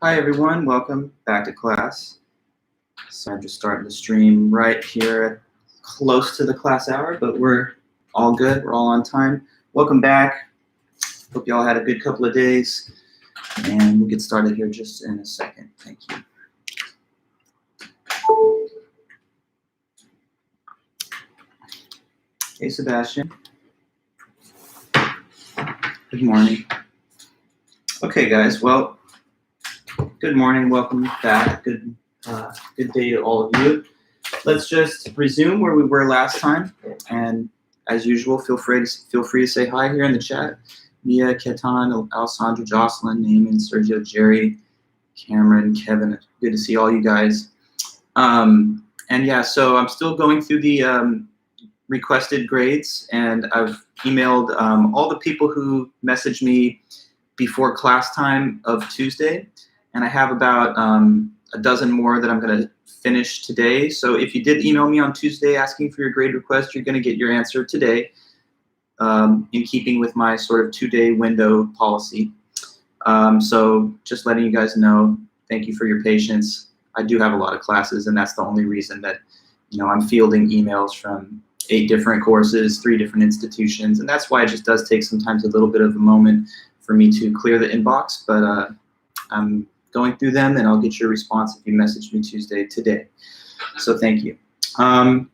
Hi everyone, welcome back to class. So I'm just starting the stream right here at close to the class hour, but we're all good, we're all on time. Welcome back. Hope you all had a good couple of days, and we'll get started here just in a second. Thank you. Hey Sebastian. Good morning. Okay guys, well, good morning, welcome back. Good day to all of you. Let's just resume where we were last time, and as usual, feel free to say hi here in the chat. Mia, Ketan, Alessandra, Jocelyn, Naaman, Sergio, Jerry, Cameron, Kevin. Good to see all you guys. And yeah, so I'm still going through the requested grades, and I've emailed all the people who messaged me before class time of Tuesday, and I have about a dozen more that I'm going to finish today. So if you did email me on Tuesday asking for your grade request, you're going to get your answer today, in keeping with my sort of 2-day window policy. So just letting you guys know, thank you for your patience. I do have a lot of classes, and that's the only reason that I'm fielding emails from 8 different courses, 3 different institutions, and that's why it just does take sometimes a little bit of a moment for me to clear the inbox, but I'm going through them, and I'll get your response if you message me Tuesday today. So thank you. And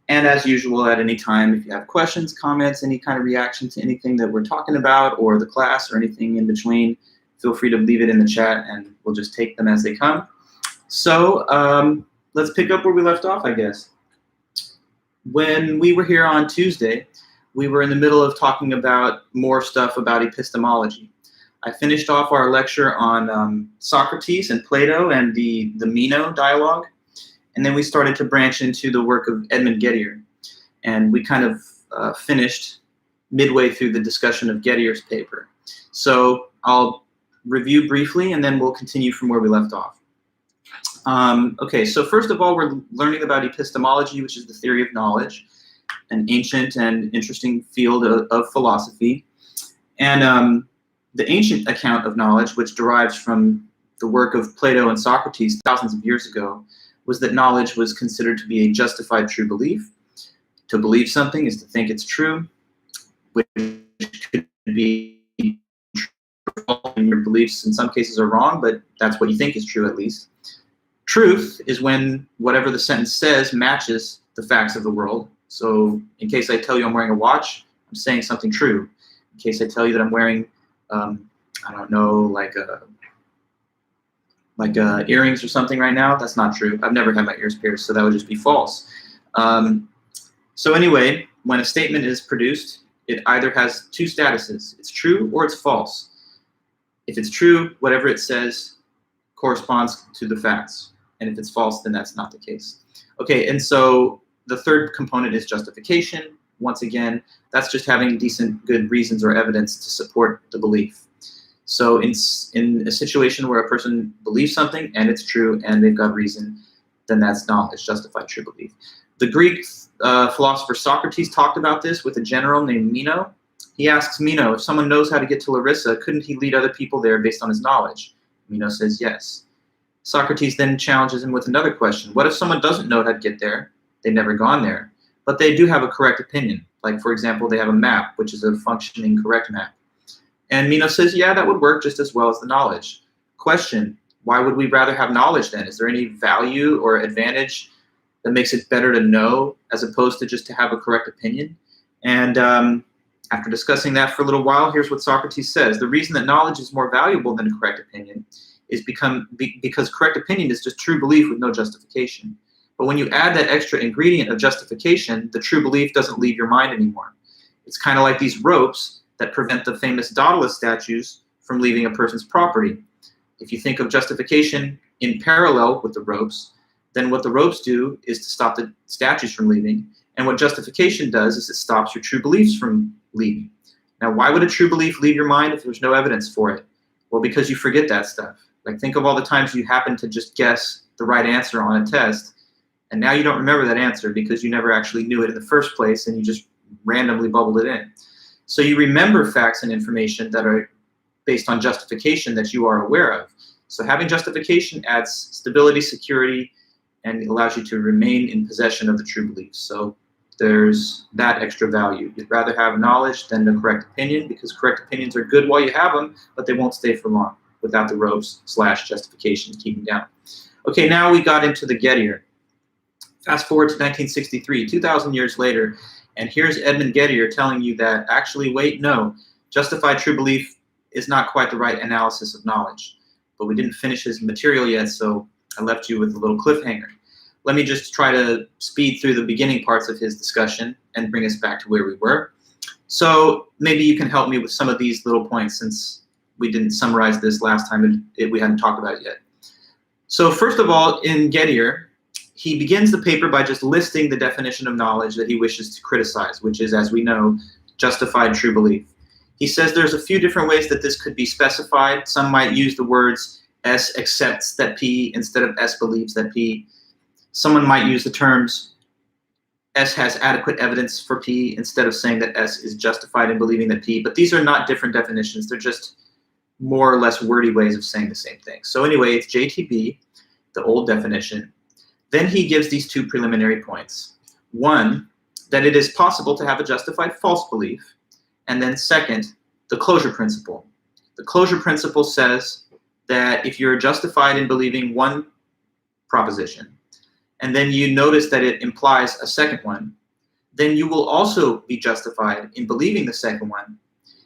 as usual, at any time, if you have questions, comments, any kind of reaction to anything that we're talking about or the class or anything in between, feel free to leave it in the chat, and we'll just take them as they come. So let's pick up where we left off, I guess. When we were here on Tuesday, we were in the middle of talking about more stuff about epistemology. I finished off our lecture on Socrates and Plato and the Meno dialogue, and then we started to branch into the work of Edmund Gettier, and we kind of finished midway through the discussion of Gettier's paper. So I'll review briefly, and then we'll continue from where we left off. Okay, so first of all, we're learning about epistemology, which is the theory of knowledge, an ancient and interesting field of philosophy. And the ancient account of knowledge, which derives from the work of Plato and Socrates thousands of years ago, was that knowledge was considered to be a justified true belief. To believe something is to think it's true, which could be true, and your beliefs in some cases are wrong, but that's what you think is true at least. Truth is when whatever the sentence says matches the facts of the world. So in case I tell you I'm wearing a watch, I'm saying something true. In case I tell you that I'm wearing, I don't know, like earrings or something right now, that's not true. I've never had my ears pierced, so that would just be false. So anyway, when a statement is produced, it either has 2 statuses. It's true or it's false. If it's true, whatever it says corresponds to the facts. And if it's false, then that's not the case. Okay, and so the third component is justification. Once again, that's just having decent, good reasons or evidence to support the belief. So in a situation where a person believes something and it's true and they've got reason, then that's knowledge, justified true belief. The Greek philosopher Socrates talked about this with a general named Meno. He asks Meno, if someone knows how to get to Larissa, couldn't he lead other people there based on his knowledge? Meno says yes. Socrates then challenges him with another question. What if someone doesn't know how to get there? They've never gone there, but they do have a correct opinion. Like, for example, they have a map, which is a functioning correct map. And Meno says, yeah, that would work just as well as the knowledge. Question, why would we rather have knowledge then? Is there any value or advantage that makes it better to know as opposed to just to have a correct opinion? And after discussing that for a little while, here's what Socrates says. The reason that knowledge is more valuable than a correct opinion is because correct opinion is just true belief with no justification. But when you add that extra ingredient of justification, the true belief doesn't leave your mind anymore. It's kind of like these ropes that prevent the famous Daedalus statues from leaving a person's property. If you think of justification in parallel with the ropes, then what the ropes do is to stop the statues from leaving, and what justification does is it stops your true beliefs from leaving. Now, why would a true belief leave your mind if there's no evidence for it? Well, because you forget that stuff. Like, think of all the times you happen to just guess the right answer on a test, and now you don't remember that answer because you never actually knew it in the first place, and you just randomly bubbled it in. So you remember facts and information that are based on justification that you are aware of. So having justification adds stability, security, and it allows you to remain in possession of the true beliefs. So there's that extra value. You'd rather have knowledge than the correct opinion, because correct opinions are good while you have them, but they won't stay for long without the robes/justification keeping down. Okay, now we got into the Gettier. Fast forward to 1963, 2,000 years later, and here's Edmund Gettier telling you that actually, wait, no, justified true belief is not quite the right analysis of knowledge. But we didn't finish his material yet, so I left you with a little cliffhanger. Let me just try to speed through the beginning parts of his discussion and bring us back to where we were. So maybe you can help me with some of these little points, since we didn't summarize this last time and we hadn't talked about it yet. So first of all, in Gettier, he begins the paper by just listing the definition of knowledge that he wishes to criticize, which is, as we know, justified true belief. He says there's a few different ways that this could be specified. Some might use the words S accepts that P instead of S believes that P. Someone might use the terms S has adequate evidence for P instead of saying that S is justified in believing that P. But these are not different definitions. They're just more or less wordy ways of saying the same thing. So anyway, it's JTB, the old definition. Then he gives these two preliminary points. One, that it is possible to have a justified false belief. And then second, the closure principle. The closure principle says that if you're justified in believing one proposition, and then you notice that it implies a second one, then you will also be justified in believing the second one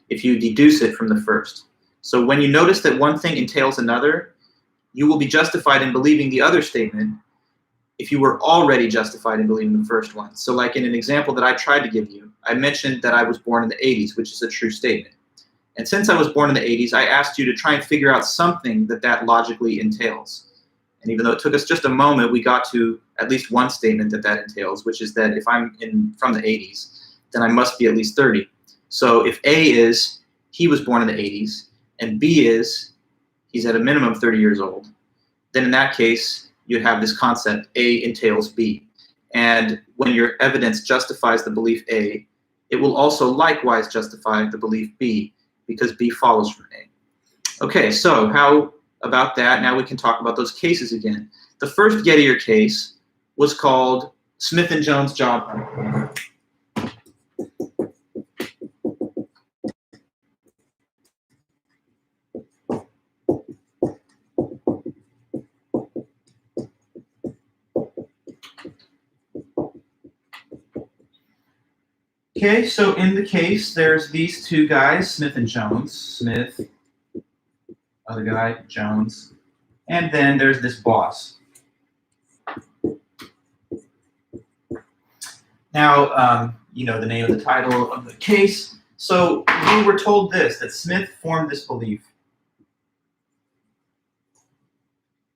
if you deduce it from the first. So when you notice that one thing entails another, you will be justified in believing the other statement if you were already justified in believing the first one. So like in an example that I tried to give you, I mentioned that I was born in the 80s, which is a true statement. And since I was born in the 80s, I asked you to try and figure out something that logically entails. And even though it took us just a moment, we got to at least one statement that entails, which is that if I'm from the 80s, then I must be at least 30. So if A is he was born in the 80s, and B is he's at a minimum 30 years old, then in that case, you have this concept, A entails B. And when your evidence justifies the belief A, it will also likewise justify the belief B, because B follows from A. Okay, so how about that? Now we can talk about those cases again. The first Gettier case was called Smith and Jones job hunt. Okay, so in the case, there's these two guys, Smith and Jones. Smith, other guy, Jones. And then there's this boss. Now, you know the name of the title of the case. So we were told this, that Smith formed this belief,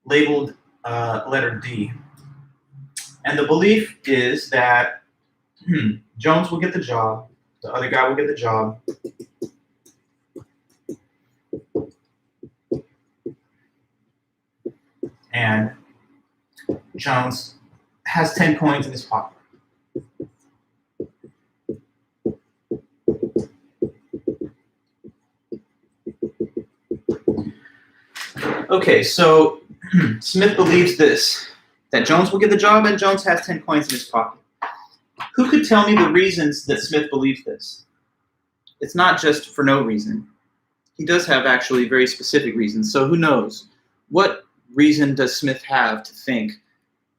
labeled letter D. And the belief is that Jones will get the job, the other guy will get the job, and Jones has 10 coins in his pocket. Okay, so Smith believes this, that Jones will get the job and Jones has 10 coins in his pocket. Who could tell me the reasons that Smith believes this? It's not just for no reason. He does have actually very specific reasons, so who knows? What reason does Smith have to think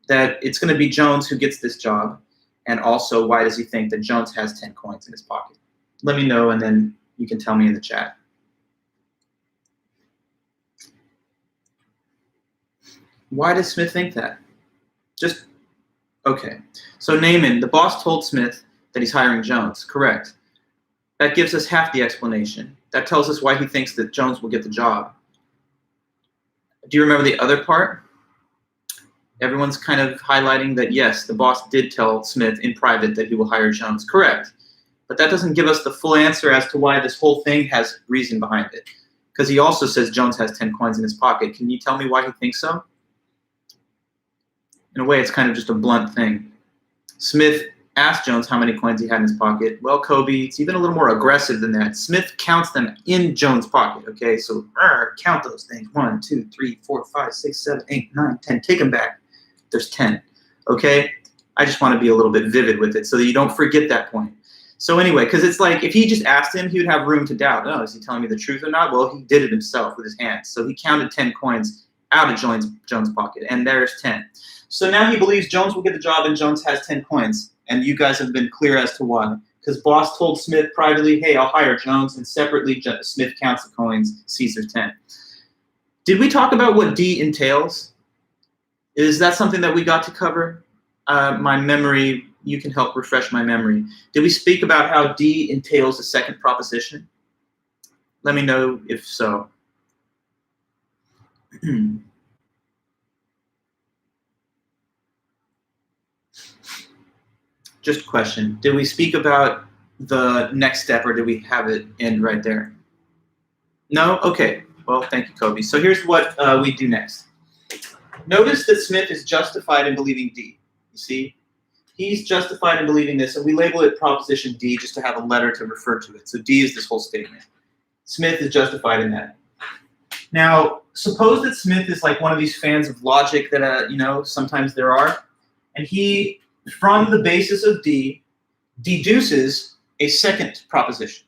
that it's going to be Jones who gets this job, and also why does he think that Jones has 10 coins in his pocket? Let me know, and then you can tell me in the chat. Why does Smith think that? Just, okay. So Naaman, the boss told Smith that he's hiring Jones, correct. That gives us half the explanation. That tells us why he thinks that Jones will get the job. Do you remember the other part? Everyone's kind of highlighting that, yes, the boss did tell Smith in private that he will hire Jones, correct. But that doesn't give us the full answer as to why this whole thing has reason behind it. Because he also says Jones has 10 coins in his pocket. Can you tell me why he thinks so? In a way, it's kind of just a blunt thing. Smith asked Jones how many coins he had in his pocket. Well, Kobe, it's even a little more aggressive than that. Smith counts them in Jones' pocket, okay? So count those things. 1, 2, 3, 4, 5, 6, 7, 8, 9, 10. Take them back. There's 10, okay? I just want to be a little bit vivid with it so that you don't forget that point. So anyway, because it's like if he just asked him, he would have room to doubt. Oh, is he telling me the truth or not? Well, he did it himself with his hands. So he counted 10 coins out of Jones' pocket, and there's 10. So now he believes Jones will get the job and Jones has 10 coins. And you guys have been clear as to why. Because boss told Smith privately, hey, I'll hire Jones, and separately Smith counts the coins, sees there's 10. Did we talk about what D entails? Is that something that we got to cover? My memory, you can help refresh my memory. Did we speak about how D entails a second proposition? Let me know if so. Just a question. Did we speak about the next step, or did we have it end right there? No? Okay. Well, thank you, Kobe. So here's what we do next. Notice that Smith is justified in believing D. You see? He's justified in believing this, and we label it proposition D just to have a letter to refer to it. So D is this whole statement. Smith is justified in that. Now, suppose that Smith is like one of these fans of logic that, sometimes there are, and he, from the basis of D, deduces a second proposition.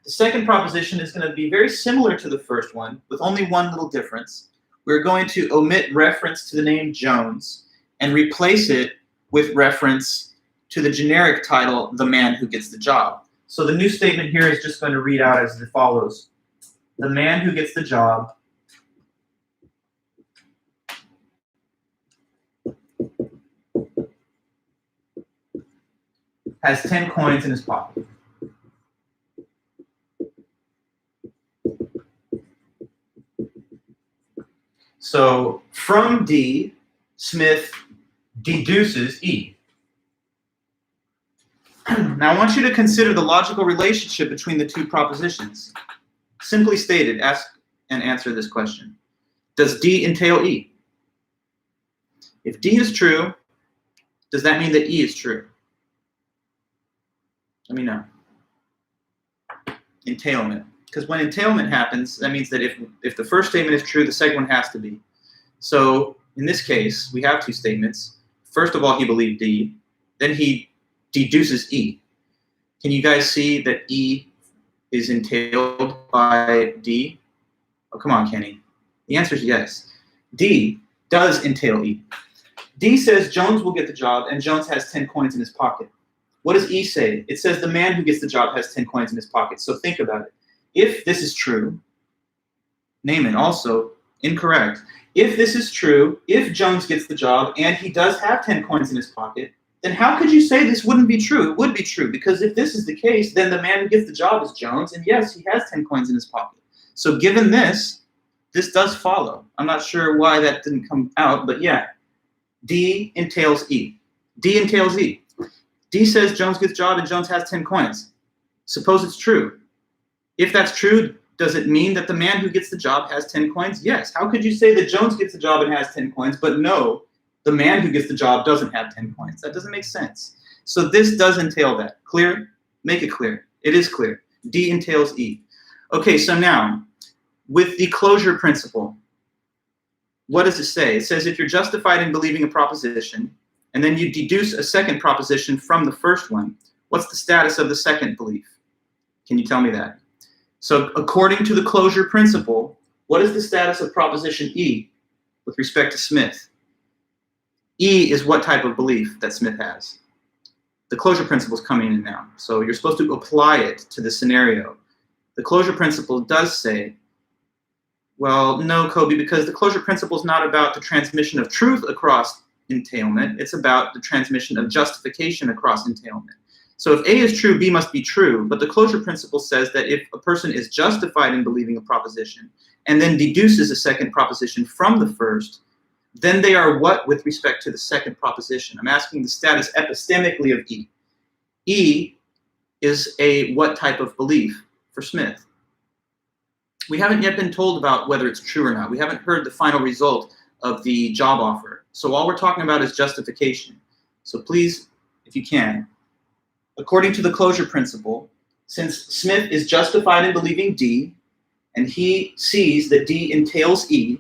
The second proposition is going to be very similar to the first one, with only one little difference. We're going to omit reference to the name Jones and replace it with reference to the generic title, the man who gets the job. So the new statement here is just going to read out as follows. The man who gets the job has 10 coins in his pocket. So from D, Smith deduces E. Now I want you to consider the logical relationship between the two propositions. Simply stated, ask and answer this question. Does D entail E? If D is true, does that mean that E is true? Let me know. Entailment. Because when entailment happens, that means that if the first statement is true, the second one has to be. So in this case, we have two statements. First of all, he believed D. Then he deduces E. Can you guys see that E is entailed by D? Oh, come on, Kenny. The answer is yes. D does entail E. D says Jones will get the job, and Jones has 10 coins in his pocket. What does E say? It says the man who gets the job has 10 coins in his pocket. So think about it. If this is true, Naaman also incorrect. If this is true, if Jones gets the job and he does have 10 coins in his pocket, then how could you say this wouldn't be true? It would be true, because if this is the case, then the man who gets the job is Jones, and yes, he has 10 coins in his pocket. So given this does follow. I'm not sure why that didn't come out, but yeah, D entails E. D entails E. D says Jones gets the job and Jones has 10 coins. Suppose it's true. If that's true, does it mean that the man who gets the job has 10 coins? Yes. How could you say that Jones gets the job and has 10 coins, but no, the man who gets the job doesn't have 10 coins? That doesn't make sense. So this does entail that. Clear? Make it clear. It is clear. D entails E. Okay, so now, with the closure principle, what does it say? It says if you're justified in believing a proposition, and then you deduce a second proposition from the first one, what's the status of the second belief? Can you tell me that? So according to the closure principle, what is the status of proposition E with respect to Smith? E is what type of belief that Smith has. The closure principle is coming in now. So you're supposed to apply it to the scenario. The closure principle does say, well, no, Kobe, because the closure principle is not about the transmission of truth across entailment. It's about the transmission of justification across entailment. So if A is true, B must be true. But the closure principle says that if a person is justified in believing a proposition and then deduces a second proposition from the first, then they are what with respect to the second proposition? I'm asking the status epistemically of E. E is a what type of belief for Smith? We haven't yet been told about whether it's true or not. We haven't heard the final result of the job offer. So all we're talking about is justification. So please, if you can, according to the closure principle, since Smith is justified in believing D, and he sees that D entails E,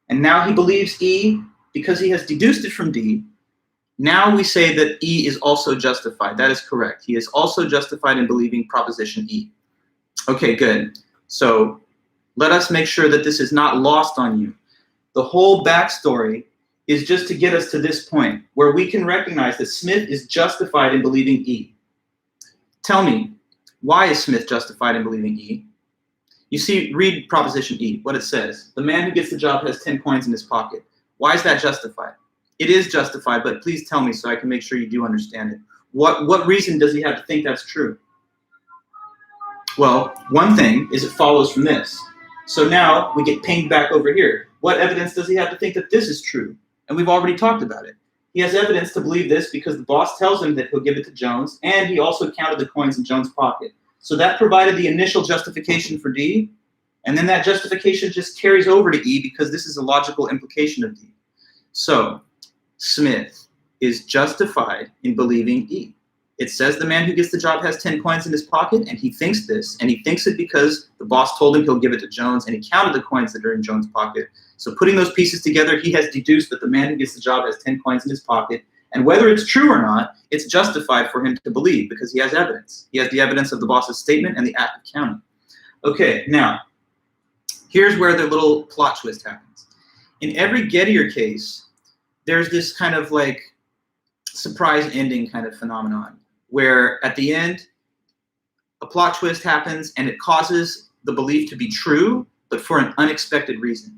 and now he believes E because he has deduced it from D, now we say that E is also justified. That is correct. He is also justified in believing proposition E. Okay, good. So let us make sure that this is not lost on you. The whole backstory is just to get us to this point where we can recognize that Smith is justified in believing E. Tell me, why is Smith justified in believing E? You see, read proposition E, what it says. The man who gets the job has 10 coins in his pocket. Why is that justified? It is justified, but please tell me so I can make sure you do understand it. What reason does he have to think that's true? Well, one thing is it follows from this. So now we get pinged back over here. What evidence does he have to think that this is true? And we've already talked about it. He has evidence to believe this because the boss tells him that he'll give it to Jones, and he also counted the coins in Jones' pocket. So that provided the initial justification for D, and then that justification just carries over to E because this is a logical implication of D. So Smith is justified in believing E. It says the man who gets the job has 10 coins in his pocket, and he thinks this, and he thinks it because the boss told him he'll give it to Jones, and he counted the coins that are in Jones' pocket. So putting those pieces together, he has deduced that the man who gets the job has 10 coins in his pocket, and whether it's true or not, it's justified for him to believe because he has evidence. He has the evidence of the boss's statement and the act of counting. Okay, now, here's where the little plot twist happens. In every Gettier case, there's this kind of like surprise ending kind of phenomenon where at the end, a plot twist happens and it causes the belief to be true, but for an unexpected reason.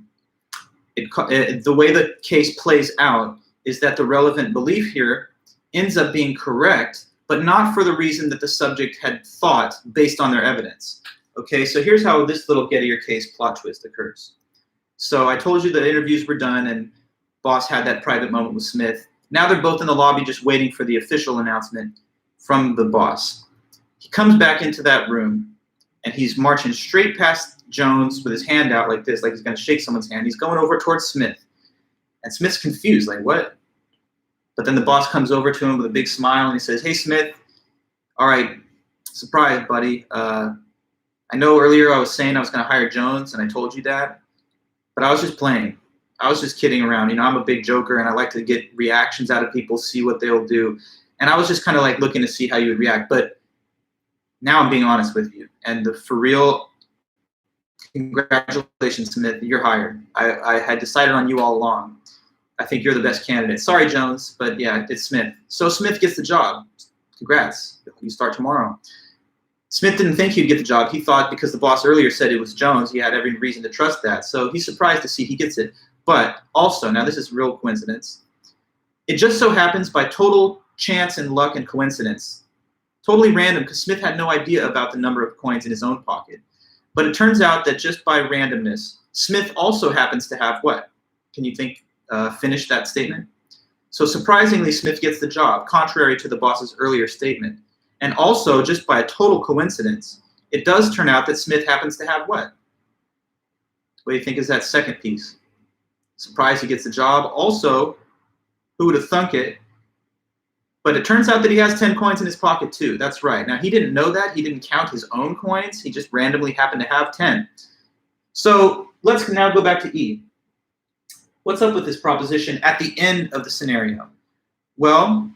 The way the case plays out is that the relevant belief here ends up being correct, but not for the reason that the subject had thought based on their evidence. Okay, so here's how this little Gettier case plot twist occurs. So I told you that interviews were done and boss had that private moment with Smith. Now they're both in the lobby just waiting for the official announcement from the boss. He comes back into that room and he's marching straight past Jones with his hand out like this, like he's gonna shake someone's hand. He's going over towards Smith. And Smith's confused, like what? But then the boss comes over to him with a big smile and he says, hey Smith, all right, surprise buddy. I know earlier I was saying I was gonna hire Jones and I told you that, but I was just playing. I was just kidding around. You know, I'm a big joker and I like to get reactions out of people, see what they'll do. And I was just kind of like looking to see how you would react. But now I'm being honest with you. And for real, congratulations, Smith, you're hired. I had decided on you all along. I think you're the best candidate. Sorry, Jones, but yeah, it's Smith. So Smith gets the job. Congrats, you start tomorrow. Smith didn't think he'd get the job. He thought because the boss earlier said it was Jones, he had every reason to trust that. So he's surprised to see he gets it. But also, now this is real coincidence, it just so happens by total chance and luck and coincidence, totally random, because Smith had no idea about the number of coins in his own pocket. But it turns out that just by randomness, Smith also happens to have what? Can you think, finish that statement? So surprisingly, Smith gets the job, contrary to the boss's earlier statement. And also, just by a total coincidence, it does turn out that Smith happens to have what? What do you think is that second piece? Surprised he gets the job. Also, who would have thunk it? But it turns out that he has 10 coins in his pocket too. That's right. Now, he didn't know that. He didn't count his own coins. He just randomly happened to have 10. So let's now go back to E. What's up with this proposition at the end of the scenario? Well,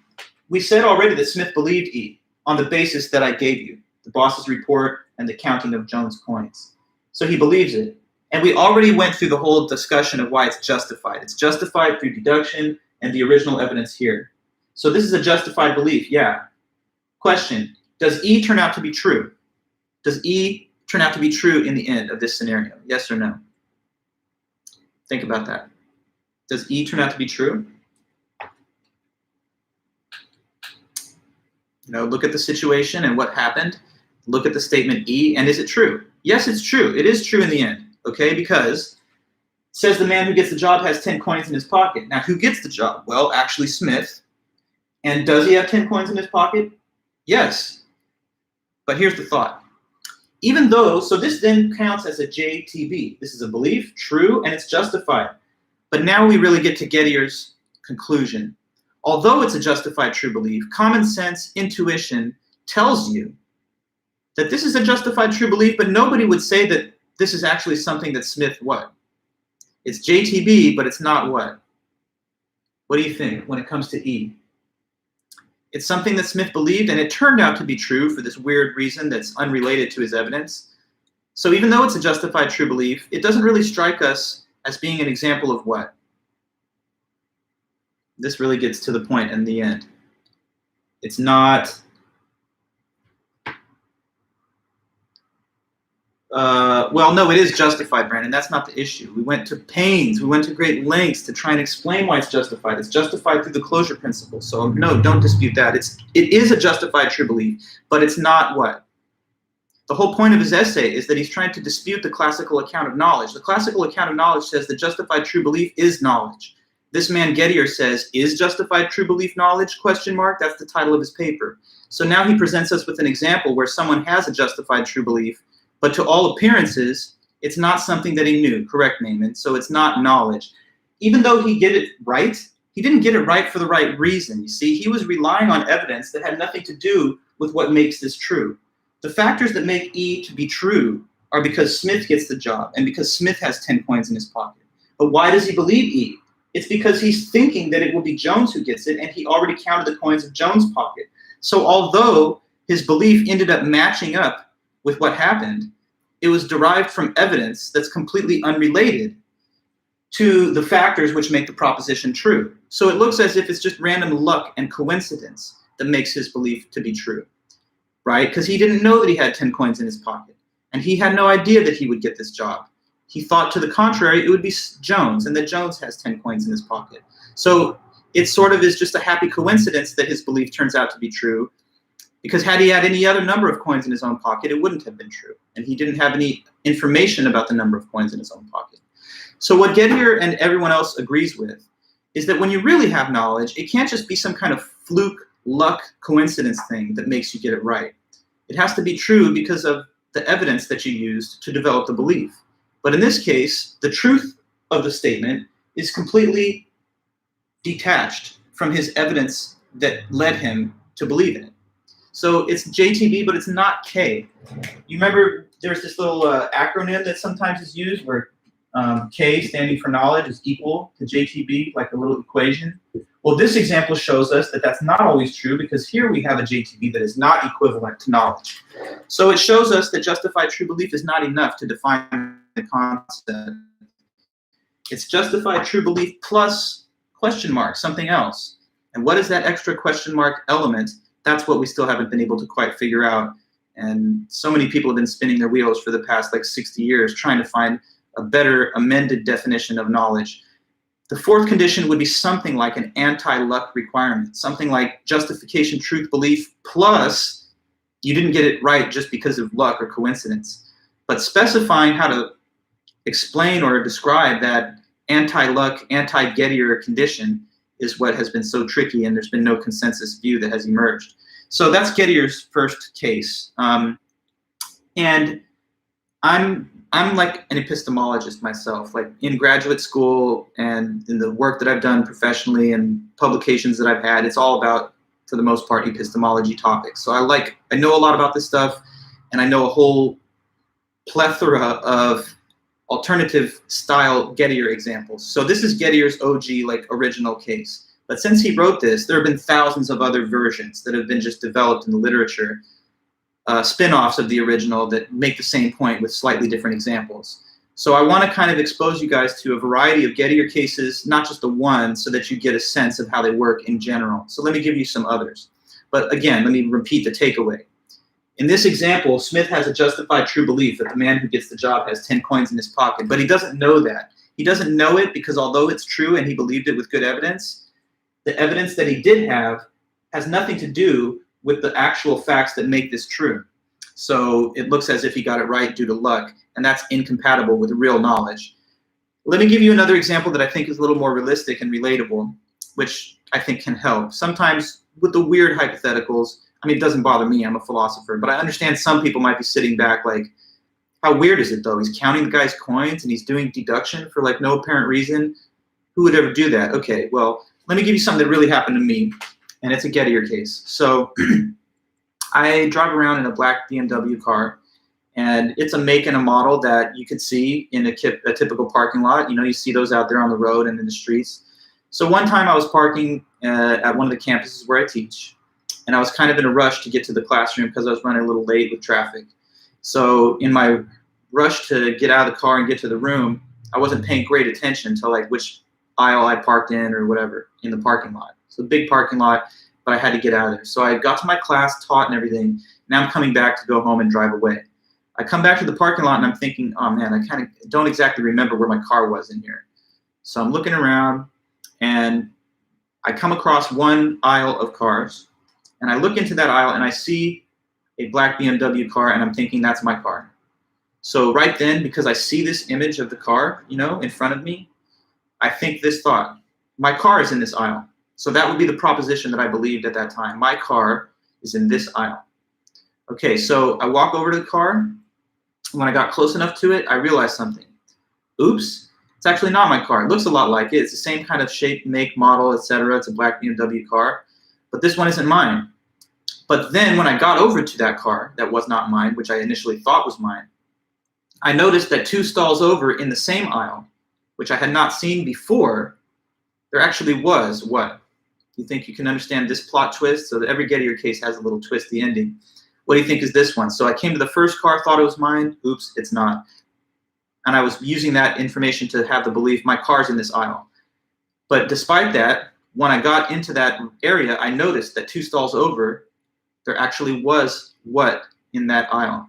we said already that Smith believed E on the basis that I gave you, the boss's report and the counting of Jones' coins. So he believes it. And we already went through the whole discussion of why it's justified. It's justified through deduction and the original evidence here. So this is a justified belief, yeah. Question, does E turn out to be true? Does E turn out to be true in the end of this scenario? Yes or no? Think about that. Does E turn out to be true? You know, look at the situation and what happened. Look at the statement E, and is it true? Yes, it's true. It is true in the end. Okay, because it says the man who gets the job has 10 coins in his pocket. Now, who gets the job? Well, actually Smith. And does he have 10 coins in his pocket? Yes. But here's the thought. Even though, so this then counts as a JTB. This is a belief, true, and it's justified. But now we really get to Gettier's conclusion. Although it's a justified true belief, common sense, intuition tells you that this is a justified true belief, but nobody would say that this is actually something that Smith what? It's JTB, but it's not what? What do you think when it comes to E? It's something that Smith believed, and it turned out to be true for this weird reason that's unrelated to his evidence. So even though it's a justified true belief, it doesn't really strike us as being an example of what? This really gets to the point in the end. It's not well, no, it is justified, Brandon. That's not the issue. We went to pains, we went to great lengths to try and explain why it's justified. It's justified through the closure principle. So no, don't dispute that. It is a justified true belief, but it's not what? The whole point of his essay is that he's trying to dispute the classical account of knowledge. The classical account of knowledge says that justified true belief is knowledge. This man Gettier says, is justified true belief knowledge? Question mark. That's the title of his paper. So now he presents us with an example where someone has a justified true belief, but to all appearances, it's not something that he knew. Correct, Naaman. So it's not knowledge. Even though he get it right, he didn't get it right for the right reason. You see, he was relying on evidence that had nothing to do with what makes this true. The factors that make E to be true are because Smith gets the job and because Smith has 10 coins in his pocket. But why does he believe E? It's because he's thinking that it will be Jones who gets it, and he already counted the coins of Jones' pocket. So although his belief ended up matching up with what happened, it was derived from evidence that's completely unrelated to the factors which make the proposition true. So it looks as if it's just random luck and coincidence that makes his belief to be true, right? Because he didn't know that he had 10 coins in his pocket, and he had no idea that he would get this job. He thought to the contrary, it would be Jones, and that Jones has 10 coins in his pocket. So it sort of is just a happy coincidence that his belief turns out to be true, because had he had any other number of coins in his own pocket, it wouldn't have been true. And he didn't have any information about the number of coins in his own pocket. So what Gettier and everyone else agrees with is that when you really have knowledge, it can't just be some kind of fluke, luck, coincidence thing that makes you get it right. It has to be true because of the evidence that you used to develop the belief. But in this case, the truth of the statement is completely detached from his evidence that led him to believe in it. So it's JTB, but it's not K. You remember there's this little acronym that sometimes is used where K, standing for knowledge, is equal to JTB, like a little equation. Well, this example shows us that that's not always true, because here we have a JTB that is not equivalent to knowledge. So it shows us that justified true belief is not enough to define the concept. It's justified true belief plus question mark, something else. And what is that extra question mark element? That's what we still haven't been able to quite figure out. And so many people have been spinning their wheels for the past 60 years trying to find a better amended definition of knowledge. The fourth condition would be something like an anti-luck requirement, something like justification, truth, belief, plus you didn't get it right just because of luck or coincidence. But specifying how to explain or describe that anti-luck, anti-Gettier condition is what has been so tricky, and there's been no consensus view that has emerged. So that's Gettier's first case. And I'm like an epistemologist myself, like in graduate school and in the work that I've done professionally and publications that I've had, it's all about, for the most part, epistemology topics. So I know a lot about this stuff, and I know a whole plethora of alternative style Gettier examples. So this is Gettier's OG, original case. But since he wrote this, there have been thousands of other versions that have been just developed in the literature, spin-offs of the original that make the same point with slightly different examples. So I want to kind of expose you guys to a variety of Gettier cases, not just the one, so that you get a sense of how they work in general. So let me give you some others. But again, let me repeat the takeaway. In this example, Smith has a justified true belief that the man who gets the job has 10 coins in his pocket, but he doesn't know that. He doesn't know it because although it's true and he believed it with good evidence, the evidence that he did have has nothing to do with the actual facts that make this true. So it looks as if he got it right due to luck, and that's incompatible with real knowledge. Let me give you another example that I think is a little more realistic and relatable, which I think can help. Sometimes with the weird hypotheticals, I mean, it doesn't bother me, I'm a philosopher, but I understand some people might be sitting back like, how weird is it though? He's counting the guy's coins and he's doing deduction for no apparent reason. Who would ever do that? Okay, well, let me give you something that really happened to me, and it's a Gettier case. So I drive around in a black BMW car, and it's a make and a model that you could see in a typical parking lot. You see those out there on the road and in the streets. So one time I was parking at one of the campuses where I teach, and I was kind of in a rush to get to the classroom because I was running a little late with traffic. So in my rush to get out of the car and get to the room, I wasn't paying great attention to like which aisle I parked in or whatever in the parking lot. So big parking lot, but I had to get out of there. So I got to my class, taught and everything. Now I'm coming back to go home and drive away. I come back to the parking lot and I'm thinking, oh man, I kind of don't exactly remember where my car was in here. So I'm looking around and I come across one aisle of cars, and I look into that aisle and I see a black BMW car, and I'm thinking that's my car. So right then, because I see this image of the car, in front of me, I think this thought, my car is in this aisle. So that would be the proposition that I believed at that time. My car is in this aisle. Okay, so I walk over to the car. When I got close enough to it, I realized something. Oops, it's actually not my car. It looks a lot like it. It's the same kind of shape, make, model, etc. It's a black BMW car, but this one isn't mine. But then when I got over to that car that was not mine, which I initially thought was mine, I noticed that 2 stalls over in the same aisle, which I had not seen before, there actually was what? You think you can understand this plot twist? So that every Gettier case has a little twisty ending. What do you think is this one? So I came to the first car, thought it was mine. Oops, it's not. And I was using that information to have the belief my car's in this aisle. But despite that, when I got into that area, I noticed that 2 stalls over, there actually was what in that aisle?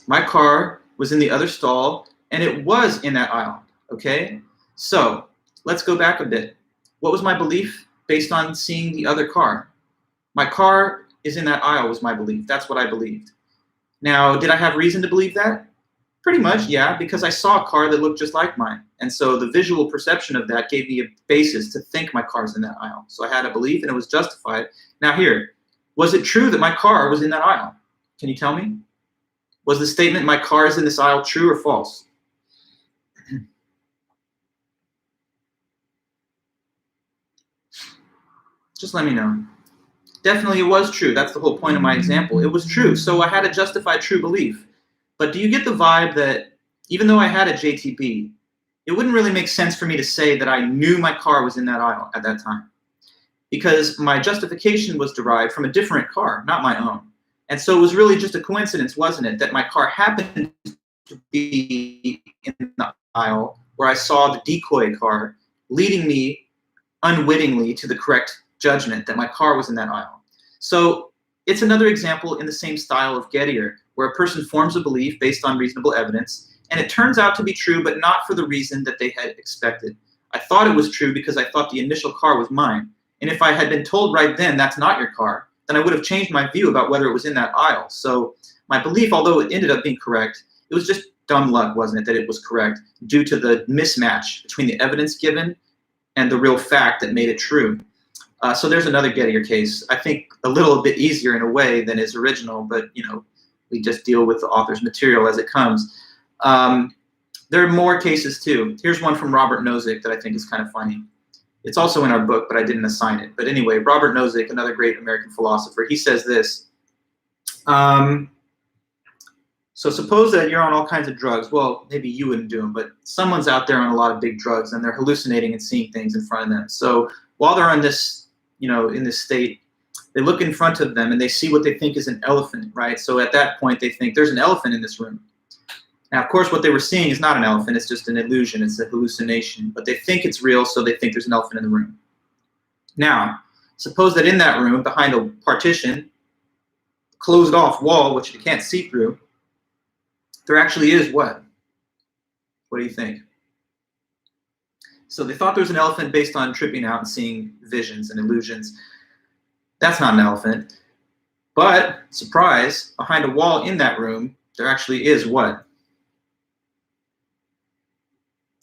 My car was in the other stall, and it was in that aisle, okay? So let's go back a bit. What was my belief based on seeing the other car? My car is in that aisle was my belief. That's what I believed. Now, did I have reason to believe that? Pretty much, yeah, because I saw a car that looked just like mine. And so the visual perception of that gave me a basis to think my car's in that aisle. So I had a belief and it was justified. Now here, was it true that my car was in that aisle? Can you tell me? Was the statement, my car is in this aisle, true or false? Just let me know. Definitely it was true. That's the whole point of my example. It was true. So I had a justified true belief. But do you get the vibe that even though I had a JTB, it wouldn't really make sense for me to say that I knew my car was in that aisle at that time? Because my justification was derived from a different car, not my own. And so it was really just a coincidence, wasn't it, that my car happened to be in the aisle where I saw the decoy car leading me unwittingly to the correct judgment that my car was in that aisle. So it's another example in the same style of Gettier, where a person forms a belief based on reasonable evidence, and it turns out to be true, but not for the reason that they had expected. I thought it was true because I thought the initial car was mine. And if I had been told right then, that's not your car, then I would have changed my view about whether it was in that aisle. So my belief, although it ended up being correct, it was just dumb luck, wasn't it, that it was correct due to the mismatch between the evidence given and the real fact that made it true. So there's another Gettier case. I think a little bit easier in a way than his original, but we just deal with the author's material as it comes. There are more cases too. Here's one from Robert Nozick that I think is kind of funny. It's also in our book, but I didn't assign it. But anyway, Robert Nozick, another great American philosopher, he says this. So suppose that you're on all kinds of drugs. Well, maybe you wouldn't do them, but someone's out there on a lot of big drugs and they're hallucinating and seeing things in front of them. So while they're on this, in this state, they look in front of them and they see what they think is an elephant, right? So at that point, they think there's an elephant in this room. Now, of course, what they were seeing is not an elephant. It's just an illusion. It's a hallucination. But they think it's real, so they think there's an elephant in the room. Now, suppose that in that room, behind a partition, closed off wall, which you can't see through, there actually is what? What do you think? So they thought there was an elephant based on tripping out and seeing visions and illusions. That's not an elephant. But, surprise, behind a wall in that room, there actually is what?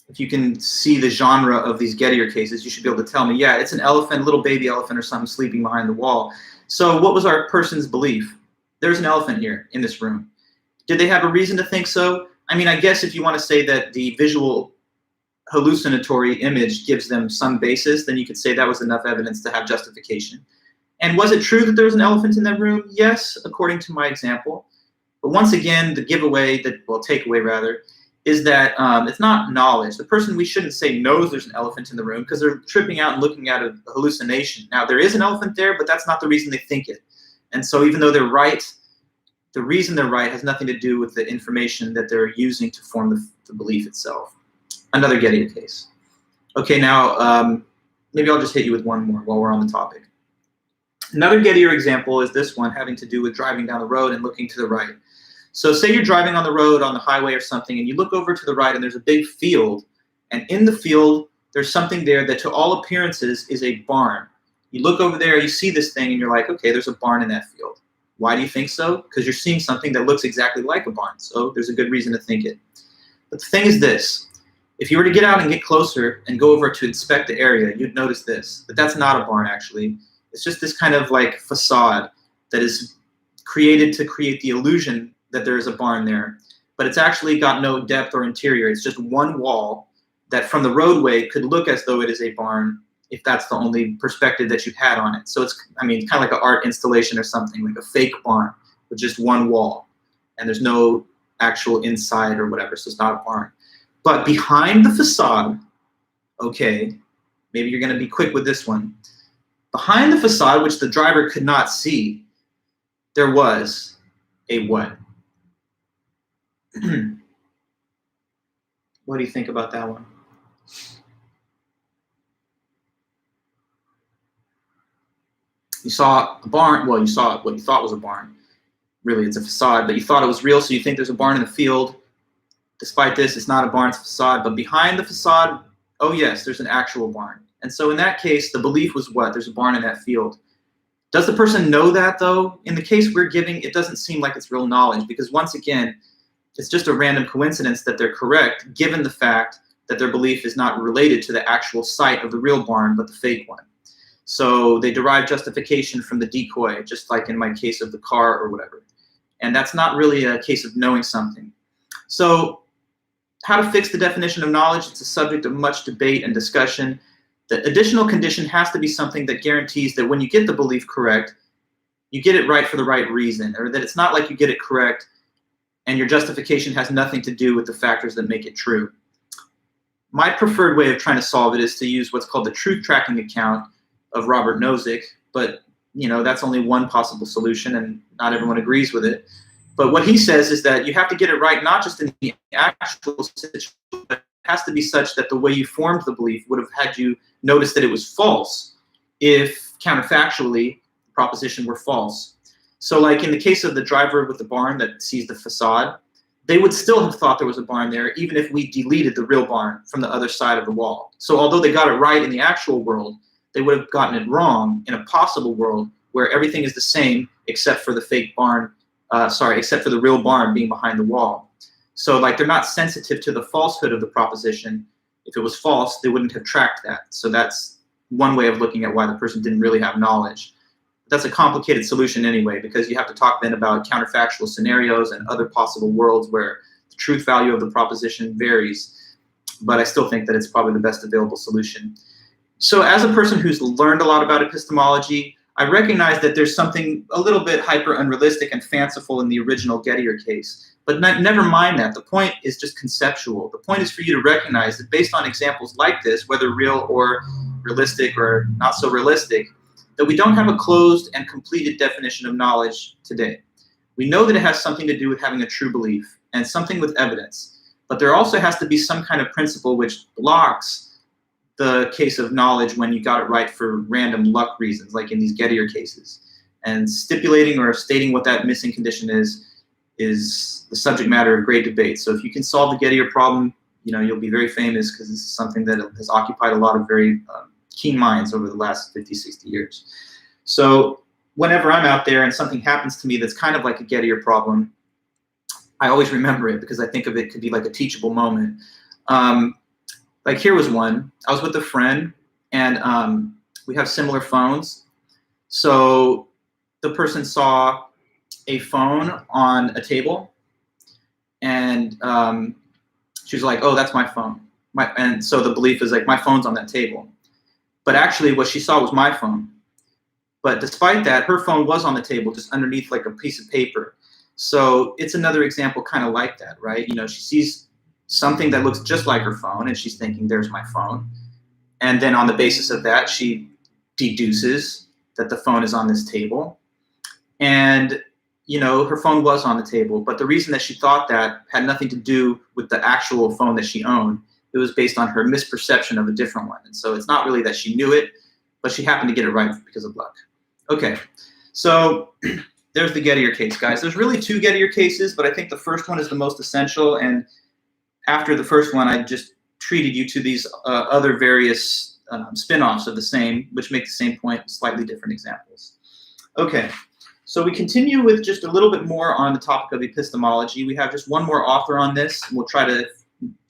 If you can see the genre of these Gettier cases, you should be able to tell me, yeah, it's an elephant, little baby elephant or something sleeping behind the wall. So what was our person's belief? There's an elephant here in this room. Did they have a reason to think so? I mean, I guess if you want to say that the visual hallucinatory image gives them some basis, then you could say that was enough evidence to have justification. And was it true that there was an elephant in that room? Yes, according to my example. But once again, the giveaway, takeaway rather, is that it's not knowledge. The person, we shouldn't say, knows there's an elephant in the room because they're tripping out and looking at a hallucination. Now, there is an elephant there, but that's not the reason they think it. And so even though they're right, the reason they're right has nothing to do with the information that they're using to form the belief itself. Another Gettier case. Okay, now maybe I'll just hit you with one more while we're on the topic. Another Gettier example is this one, having to do with driving down the road and looking to the right. So say you're driving on the road, on the highway or something, and you look over to the right and there's a big field. And in the field, there's something there that to all appearances is a barn. You look over there, you see this thing, and you're like, okay, there's a barn in that field. Why do you think so? Because you're seeing something that looks exactly like a barn. So there's a good reason to think it. But the thing is this. If you were to get out and get closer and go over to inspect the area, you'd notice this, that that's not a barn actually. It's just this kind of like facade that is created to create the illusion that there is a barn there, but it's actually got no depth or interior. It's just one wall that from the roadway could look as though it is a barn if that's the only perspective that you've had on it. So it's, I mean, kind of like an art installation or something, like a fake barn with just one wall, and there's no actual inside or whatever, so it's not a barn. But behind the facade, okay, maybe you're gonna be quick with this one. Behind the facade, which the driver could not see, there was a what? What do you think about that one? You saw a barn, well, you saw what you thought was a barn. Really, it's a facade, but you thought it was real, so you think there's a barn in the field. Despite this, it's not a barn, it's a facade. But behind the facade, oh yes, there's an actual barn. And so in that case, the belief was what? There's a barn in that field. Does the person know that, though? In the case we're giving, it doesn't seem like it's real knowledge, because once again, it's just a random coincidence that they're correct, given the fact that their belief is not related to the actual site of the real barn, but the fake one. So they derive justification from the decoy, just like in my case of the car or whatever. And that's not really a case of knowing something. So how to fix the definition of knowledge? It's a subject of much debate and discussion. The additional condition has to be something that guarantees that when you get the belief correct, you get it right for the right reason, or that it's not like you get it correct and your justification has nothing to do with the factors that make it true. My preferred way of trying to solve it is to use what's called the truth tracking account of Robert Nozick, but you know, that's only one possible solution and not everyone agrees with it. But what he says is that you have to get it right, not just in the actual situation, but it has to be such that the way you formed the belief would have had you notice that it was false if counterfactually the proposition were false. So like in the case of the driver with the barn that sees the facade, they would still have thought there was a barn there even if we deleted the real barn from the other side of the wall. So although they got it right in the actual world, they would have gotten it wrong in a possible world where everything is the same except for the fake barn, except for the real barn being behind the wall. So like they're not sensitive to the falsehood of the proposition. If it was false, they wouldn't have tracked that. So that's one way of looking at why the person didn't really have knowledge. That's a complicated solution anyway, because you have to talk then about counterfactual scenarios and other possible worlds where the truth value of the proposition varies. But I still think that it's probably the best available solution. So as a person who's learned a lot about epistemology, I recognize that there's something a little bit hyper unrealistic and fanciful in the original Gettier case. But never mind that. The point is just conceptual. The point is for you to recognize that based on examples like this, whether real or realistic or not so realistic, that we don't have a closed and completed definition of knowledge today. We know that it has something to do with having a true belief and something with evidence, but there also has to be some kind of principle which blocks the case of knowledge when you got it right for random luck reasons, like in these Gettier cases. And stipulating or stating what that missing condition is the subject matter of great debate. So if you can solve the Gettier problem, you know, you'll be very famous because this is something that has occupied a lot of very keen minds over the last 50, 60 years. So whenever I'm out there and something happens to me that's kind of like a Gettier problem, I always remember it because I think of it could be like a teachable moment. Like here was one. I was with a friend and we have similar phones. So the person saw a phone on a table and she was like, oh, that's my phone. And so the belief is like, my phone's on that table. But actually what she saw was my phone. But despite that, her phone was on the table, just underneath like a piece of paper. So it's another example kind of like that, right? You know, she sees something that looks just like her phone, and she's thinking, there's my phone. And then on the basis of that, she deduces that the phone is on this table. And, you know, her phone was on the table. But the reason that she thought that had nothing to do with the actual phone that she owned. It was based on her misperception of a different one. And so it's not really that she knew it, but she happened to get it right because of luck. Okay, so there's the Gettier case, guys. There's really two Gettier cases, but I think the first one is the most essential. And after the first one, I just treated you to these other various spin-offs of the same, which make the same point, slightly different examples. Okay, so we continue with just a little bit more on the topic of epistemology. We have just one more author on this. We'll try to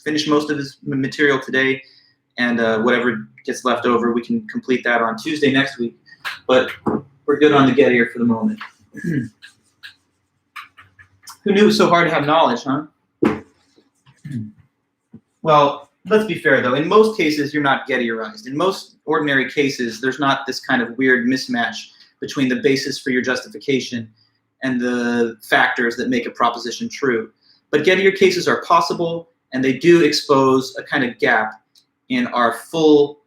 finish most of his material today, and whatever gets left over, we can complete that on Tuesday next week. But we're good on the Gettier for the moment. Who knew it was so hard to have knowledge, huh? Well, let's be fair, though. In most cases, you're not Gettierized. In most ordinary cases, there's not this kind of weird mismatch between the basis for your justification and the factors that make a proposition true. But Gettier cases are possible, and they do expose a kind of gap in our full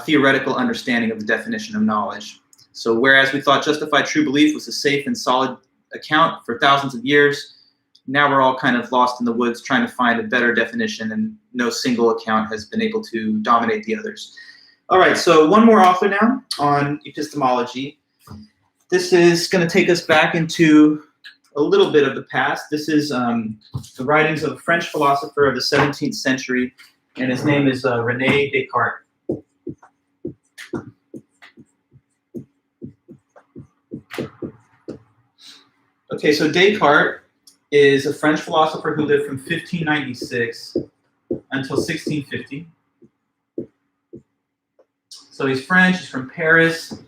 theoretical understanding of the definition of knowledge. So whereas we thought justified true belief was a safe and solid account for thousands of years, now we're all kind of lost in the woods trying to find a better definition, and no single account has been able to dominate the others. All right, so one more author now on epistemology. This is going to take us back into a little bit of the past. This is the writings of a French philosopher of the 17th century, and his name is René Descartes. Okay, so Descartes is a French philosopher who lived from 1596 until 1650. So he's French, he's from Paris.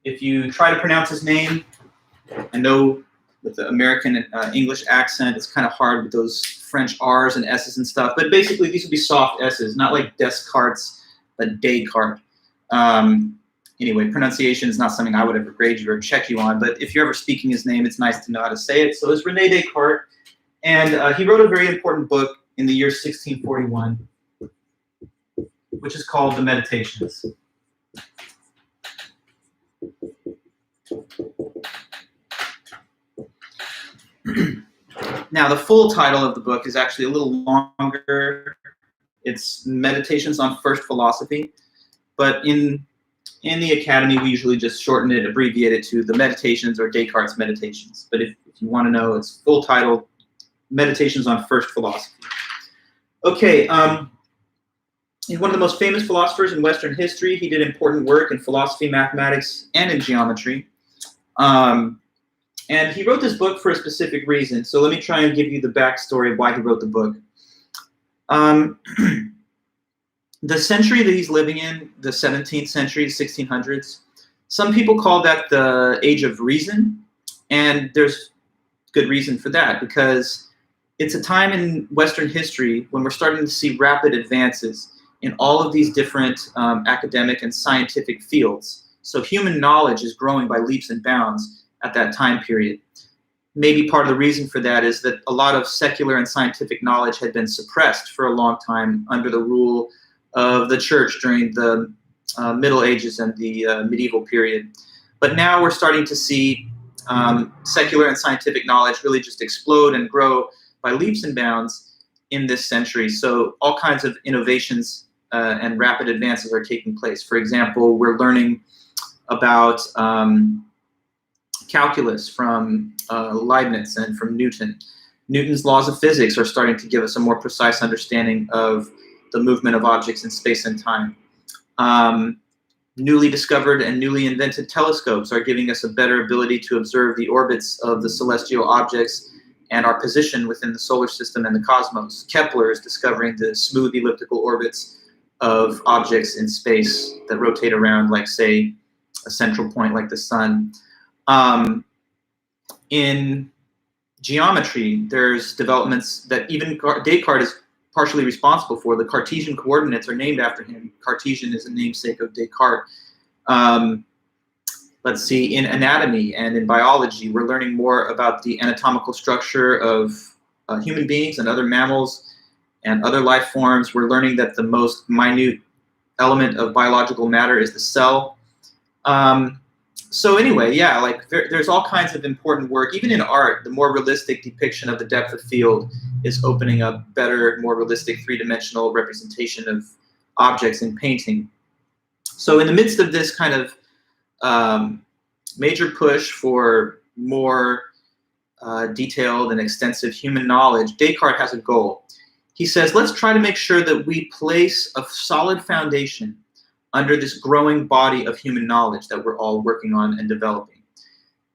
If you try to pronounce his name, I know with the American English accent, it's kind of hard with those French R's and S's and stuff, but basically these would be soft S's, not like Descartes, but Descartes. Anyway, pronunciation is not something I would ever grade you or check you on, but if you're ever speaking his name, it's nice to know how to say it. So it's René Descartes, and he wrote a very important book in the year 1641, which is called The Meditations. Now, the full title of the book is actually a little longer. It's Meditations on First Philosophy, but in the academy, we usually just shorten it, abbreviate it to The Meditations or Descartes' Meditations. But if you want to know, it's full title, Meditations on First Philosophy. Okay, he's one of the most famous philosophers in Western history. He did important work in philosophy, mathematics, and in geometry. And he wrote this book for a specific reason. So let me try and give you the backstory of why he wrote the book. The century that he's living in, the 17th century, the 1600s, some people call that the age of reason. And there's good reason for that, because it's a time in Western history when we're starting to see rapid advances in all of these different academic and scientific fields. So human knowledge is growing by leaps and bounds at that time period. Maybe part of the reason for that is that a lot of secular and scientific knowledge had been suppressed for a long time under the rule of the church during the Middle Ages and the medieval period. But now we're starting to see secular and scientific knowledge really just explode and grow by leaps and bounds in this century. So all kinds of innovations and rapid advances are taking place. For example, we're learning about calculus from Leibniz and from Newton. Newton's laws of physics are starting to give us a more precise understanding of the movement of objects in space and time. Newly discovered and newly invented telescopes are giving us a better ability to observe the orbits of the celestial objects and our position within the solar system and the cosmos. Kepler is discovering the smooth elliptical orbits of objects in space that rotate around, like, say, a central point like the sun. In geometry, there's developments that even Descartes is partially responsible for. The Cartesian coordinates are named after him. Cartesian is a namesake of Descartes. let's see, in anatomy and in biology, we're learning more about the anatomical structure of human beings and other mammals and other life forms. We're learning that the most minute element of biological matter is the cell. So anyway, yeah, like there's all kinds of important work. Even in art, the more realistic depiction of the depth of field is opening up better, more realistic three-dimensional representation of objects in painting. So in the midst of this kind of major push for more detailed and extensive human knowledge, Descartes has a goal. He says, let's try to make sure that we place a solid foundation under this growing body of human knowledge that we're all working on and developing.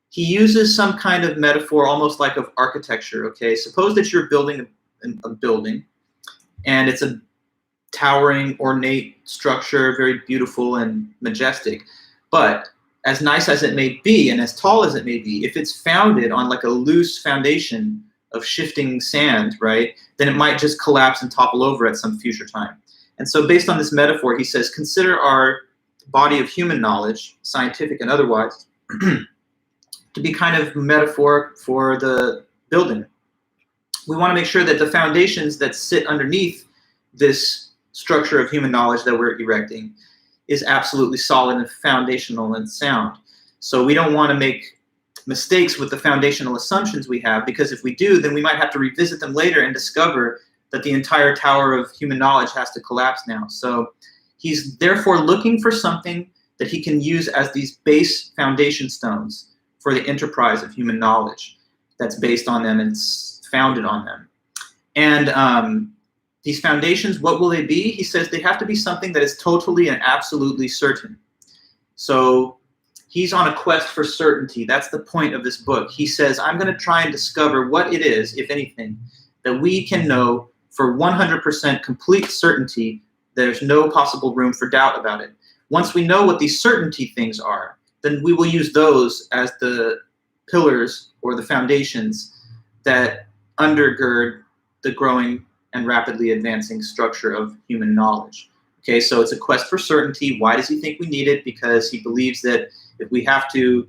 He uses some kind of metaphor, almost like of architecture, okay? Suppose that you're building a building, and it's a towering, ornate structure, very beautiful and majestic. But as nice as it may be, and as tall as it may be, if it's founded on like a loose foundation of shifting sand, right, then it might just collapse and topple over at some future time. And so based on this metaphor, he says, consider our body of human knowledge, scientific and otherwise, to be kind of metaphor for the building. We want to make sure that the foundations that sit underneath this structure of human knowledge that we're erecting is absolutely solid and foundational and sound. So we don't want to make mistakes with the foundational assumptions we have, because if we do, then we might have to revisit them later and discover that the entire tower of human knowledge has to collapse now. So he's therefore looking for something that he can use as these base foundation stones for the enterprise of human knowledge that's based on them and founded on them. And these foundations, what will they be? He says they have to be something that is totally and absolutely certain. So he's on a quest for certainty. That's the point of this book. He says, I'm going to try and discover what it is, if anything, that we can know for 100% complete certainty. There's no possible room for doubt about it. Once we know what these certainty things are, then we will use those as the pillars or the foundations that undergird the growing and rapidly advancing structure of human knowledge. Okay, so it's a quest for certainty. Why does he think we need it? Because he believes that if we have to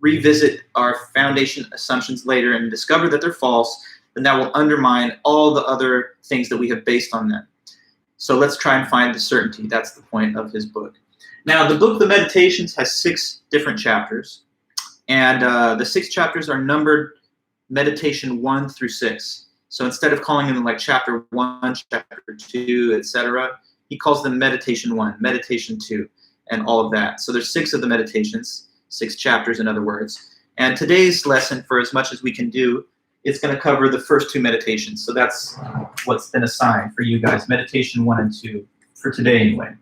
revisit our foundation assumptions later and discover that they're false, then that will undermine all the other things that we have based on them. So let's try and find the certainty. That's the point of his book. Now, the book, The Meditations, has 6 different chapters. And the 6 chapters are numbered meditation 1 through 6. So instead of calling them like chapter 1, chapter 2, etc., he calls them meditation 1, meditation 2, and all of that. So there's 6 of the meditations, 6 chapters in other words. And today's lesson, for as much as we can do, it's going to cover the first 2 meditations. So that's what's been assigned for you guys, meditation 1 and 2, for today anyway.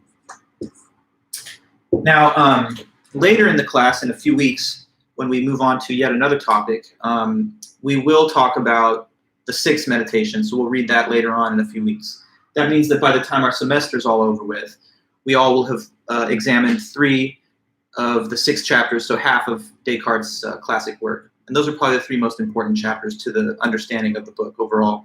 Now, later in the class, in a few weeks, when we move on to yet another topic, we will talk about the 6th meditation. So we'll read that later on in a few weeks. That means that by the time our semester is all over with, we all will have examined 3 of the 6 chapters, so half of Descartes' classic work. And those are probably the 3 most important chapters to the understanding of the book overall.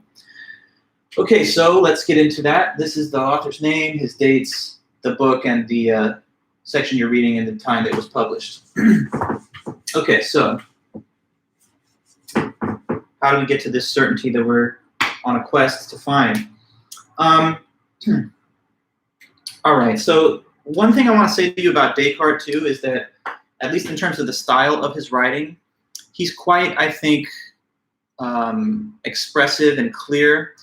Okay, so let's get into that. This is the author's name, his dates, the book, and the section you're reading and the time it was published. Okay, so how do we get to this certainty that we're on a quest to find? All right, so one thing I want to say to you about Descartes, too, is that, at least in terms of the style of his writing, he's quite, I think, expressive and clear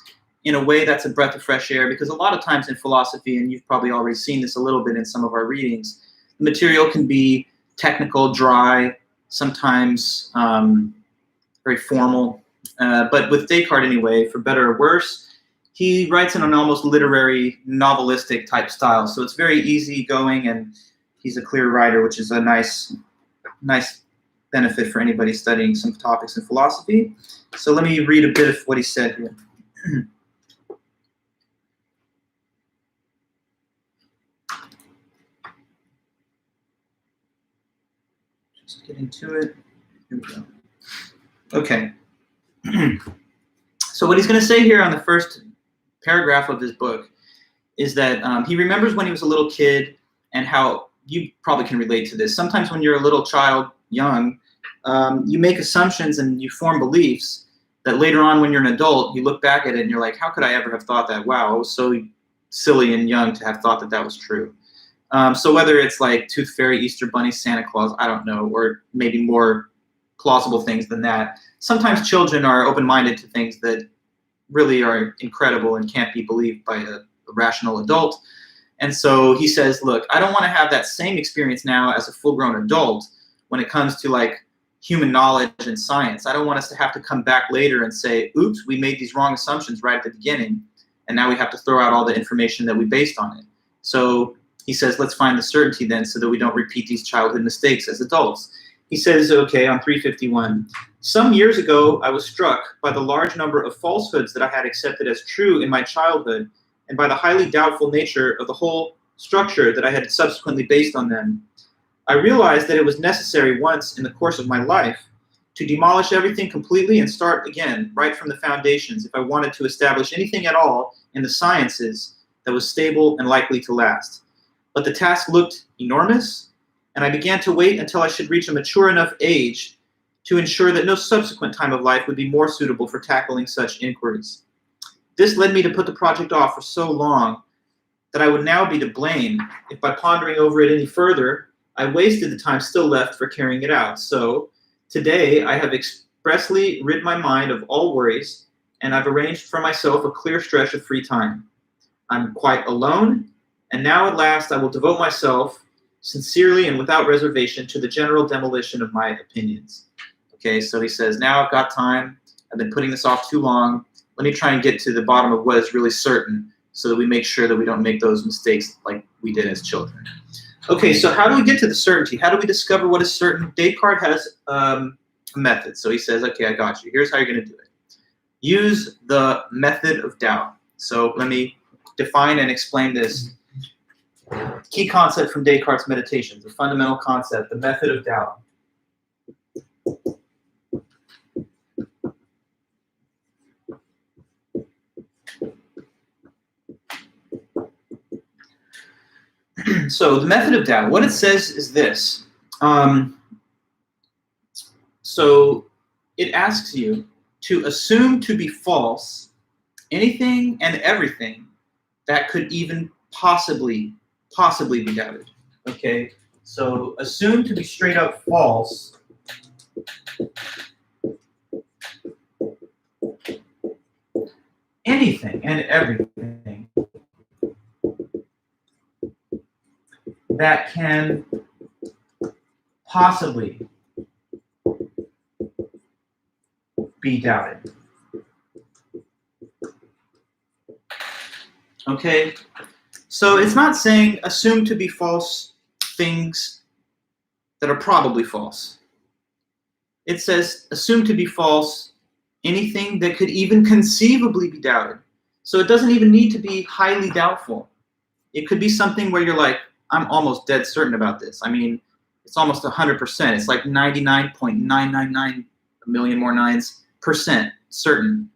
in a way that's a breath of fresh air, because a lot of times in philosophy, and you've probably already seen this a little bit in some of our readings, the material can be technical, dry, sometimes very formal. But with Descartes anyway, for better or worse, he writes in an almost literary, novelistic type style. So it's very easygoing, and he's a clear writer, which is a nice benefit for anybody studying some topics in philosophy. So let me read a bit of what he said here. Just getting to it. Here we go. Okay. So what he's going to say here on the first paragraph of his book is that he remembers when he was a little kid and how you probably can relate to this. Sometimes when you're a little child, young, you make assumptions and you form beliefs that later on when you're an adult, you look back at it and you're like, how could I ever have thought that? Wow, I was so silly and young to have thought that that was true. So whether it's like Tooth Fairy, Easter Bunny, Santa Claus, I don't know, or maybe more plausible things than that. Sometimes children are open-minded to things that really are incredible and can't be believed by a rational adult. And so he says, look, I don't want to have that same experience now as a full-grown adult when it comes to like human knowledge and science. I don't want us to have to come back later and say, oops, we made these wrong assumptions right at the beginning, and now we have to throw out all the information that we based on it. So he says, let's find the certainty then so that we don't repeat these childhood mistakes as adults. He says, okay, on 351, some years ago, I was struck by the large number of falsehoods that I had accepted as true in my childhood and by the highly doubtful nature of the whole structure that I had subsequently based on them. I realized that it was necessary once in the course of my life to demolish everything completely and start again, right from the foundations, if I wanted to establish anything at all in the sciences that was stable and likely to last. But the task looked enormous, and I began to wait until I should reach a mature enough age to ensure that no subsequent time of life would be more suitable for tackling such inquiries. This led me to put the project off for so long that I would now be to blame if by pondering over it any further, I wasted the time still left for carrying it out. So today I have expressly rid my mind of all worries, and I've arranged for myself a clear stretch of free time. I'm quite alone, and now at last I will devote myself sincerely and without reservation to the general demolition of my opinions. Okay, so he says, now I've got time. I've been putting this off too long. Let me try and get to the bottom of what is really certain so that we make sure that we don't make those mistakes like we did as children. Okay, so how do we get to the certainty? How do we discover what is certain? Descartes has a method. So he says, okay, I got you. Here's how you're going to do it. Use the method of doubt. So let me define and explain this key concept from Descartes' Meditations, a fundamental concept, the method of doubt. So the method of doubt, what it says is this. So it asks you to assume to be false anything and everything that could even possibly be doubted. Okay, so assume to be straight up false anything and everything that can possibly be doubted. Okay, so it's not saying assume to be false things that are probably false. It says assume to be false anything that could even conceivably be doubted. So it doesn't even need to be highly doubtful. It could be something where you're like, I'm almost dead certain about this. I mean, it's almost 100%. It's like 99.999, a million more nines, % certain.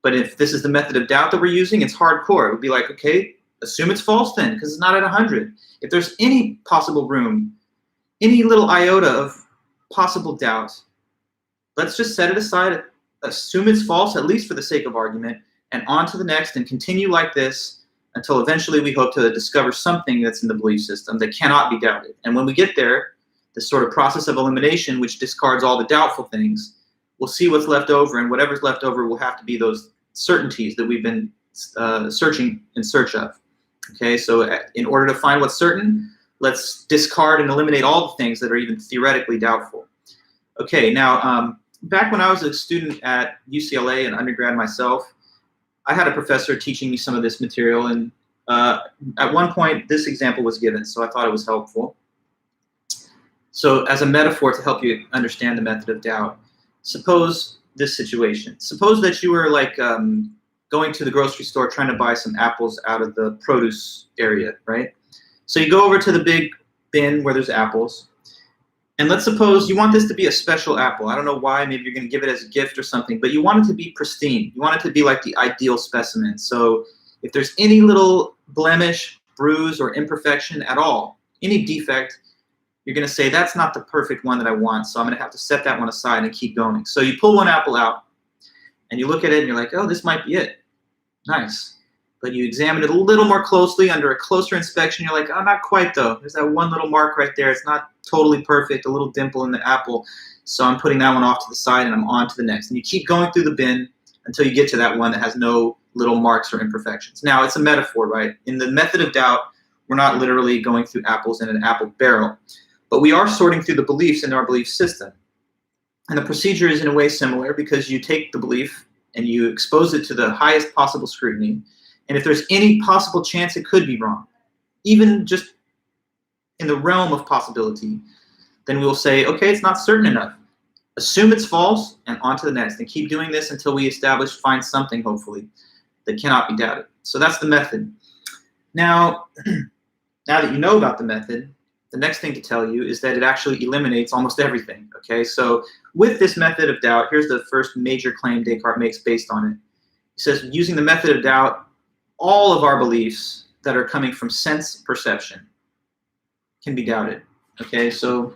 But if this is the method of doubt that we're using, it's hardcore. It would be like, okay, assume it's false then, because it's not at 100. If there's any possible room, any little iota of possible doubt, let's just set it aside, assume it's false, at least for the sake of argument, and on to the next, and continue like this until eventually we hope to discover something that's in the belief system that cannot be doubted. And when we get there, this sort of process of elimination, which discards all the doubtful things, we'll see what's left over, and whatever's left over will have to be those certainties that we've been searching in search of. Okay, so in order to find what's certain, let's discard and eliminate all the things that are even theoretically doubtful. Okay, now, back when I was a student at UCLA and undergrad myself, I had a professor teaching me some of this material, and at one point this example was given, so I thought it was helpful. So as a metaphor to help you understand the method of doubt, suppose this situation. Suppose that you were like going to the grocery store trying to buy some apples out of the produce area, right? So you go over to the big bin where there's apples, and let's suppose you want this to be a special apple. I don't know why, maybe you're going to give it as a gift or something, but you want it to be pristine. You want it to be like the ideal specimen. So if there's any little blemish, bruise, or imperfection at all, any defect, you're going to say, that's not the perfect one that I want, so I'm going to have to set that one aside and keep going. So you pull one apple out, and you look at it, and you're like, oh, this might be it. Nice. But you examine it a little more closely under a closer inspection. You're like, oh, not quite, though. There's that one little mark right there. It's not totally perfect, a little dimple in the apple. So I'm putting that one off to the side, and I'm on to the next. And you keep going through the bin until you get to that one that has no little marks or imperfections. Now, it's a metaphor, right? In the method of doubt, we're not literally going through apples in an apple barrel, but we are sorting through the beliefs in our belief system. And the procedure is in a way similar, because you take the belief and you expose it to the highest possible scrutiny. And if there's any possible chance it could be wrong, even just in the realm of possibility, then we will say, okay, it's not certain enough. Assume it's false and on to the next, and keep doing this until we find something, hopefully, that cannot be doubted. So that's the method. Now, now that you know about the method, the next thing to tell you is that it actually eliminates almost everything. Okay, so with this method of doubt, here's the first major claim Descartes makes based on it. He says, using the method of doubt, all of our beliefs that are coming from sense perception can be doubted. Okay, so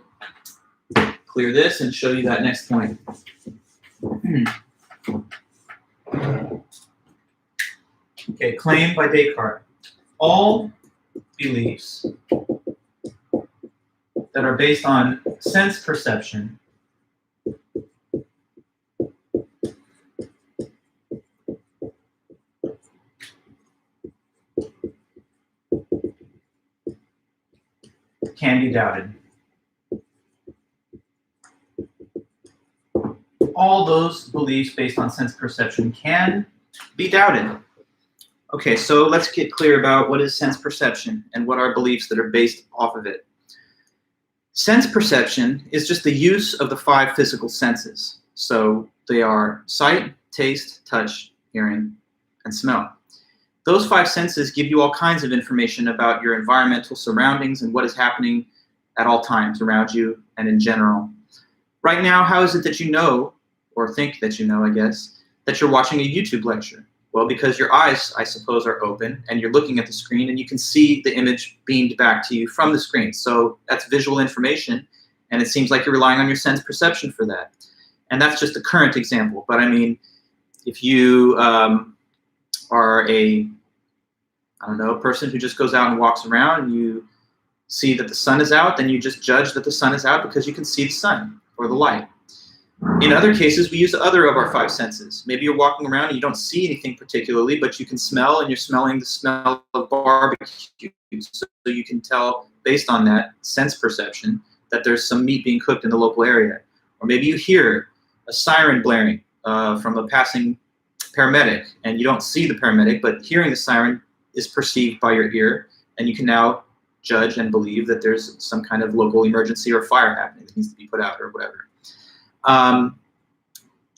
clear this and show you that next point. Okay, claim by Descartes. All beliefs that are based on sense perception can be doubted. All those beliefs based on sense perception can be doubted. Okay, so let's get clear about what is sense perception and what are beliefs that are based off of it. Sense perception is just the use of the 5 physical senses. So they are sight, taste, touch, hearing, and smell. Those 5 senses give you all kinds of information about your environmental surroundings and what is happening at all times around you and in general. Right now, how is it that you know, or think that you know, I guess, that you're watching a YouTube lecture? Well, because your eyes, I suppose, are open and you're looking at the screen and you can see the image beamed back to you from the screen. So that's visual information, and it seems like you're relying on your sense perception for that. And that's just a current example. But I mean, if you are a person who just goes out and walks around and you see that the sun is out, then you just judge that the sun is out because you can see the sun or the light. In other cases, we use the other of our 5 senses. Maybe you're walking around and you don't see anything particularly, but you can smell, and you're smelling the smell of barbecue. So you can tell, based on that sense perception, that there's some meat being cooked in the local area. Or maybe you hear a siren blaring from a passing paramedic, and you don't see the paramedic, but hearing the siren is perceived by your ear, and you can now judge and believe that there's some kind of local emergency or fire happening that needs to be put out or whatever.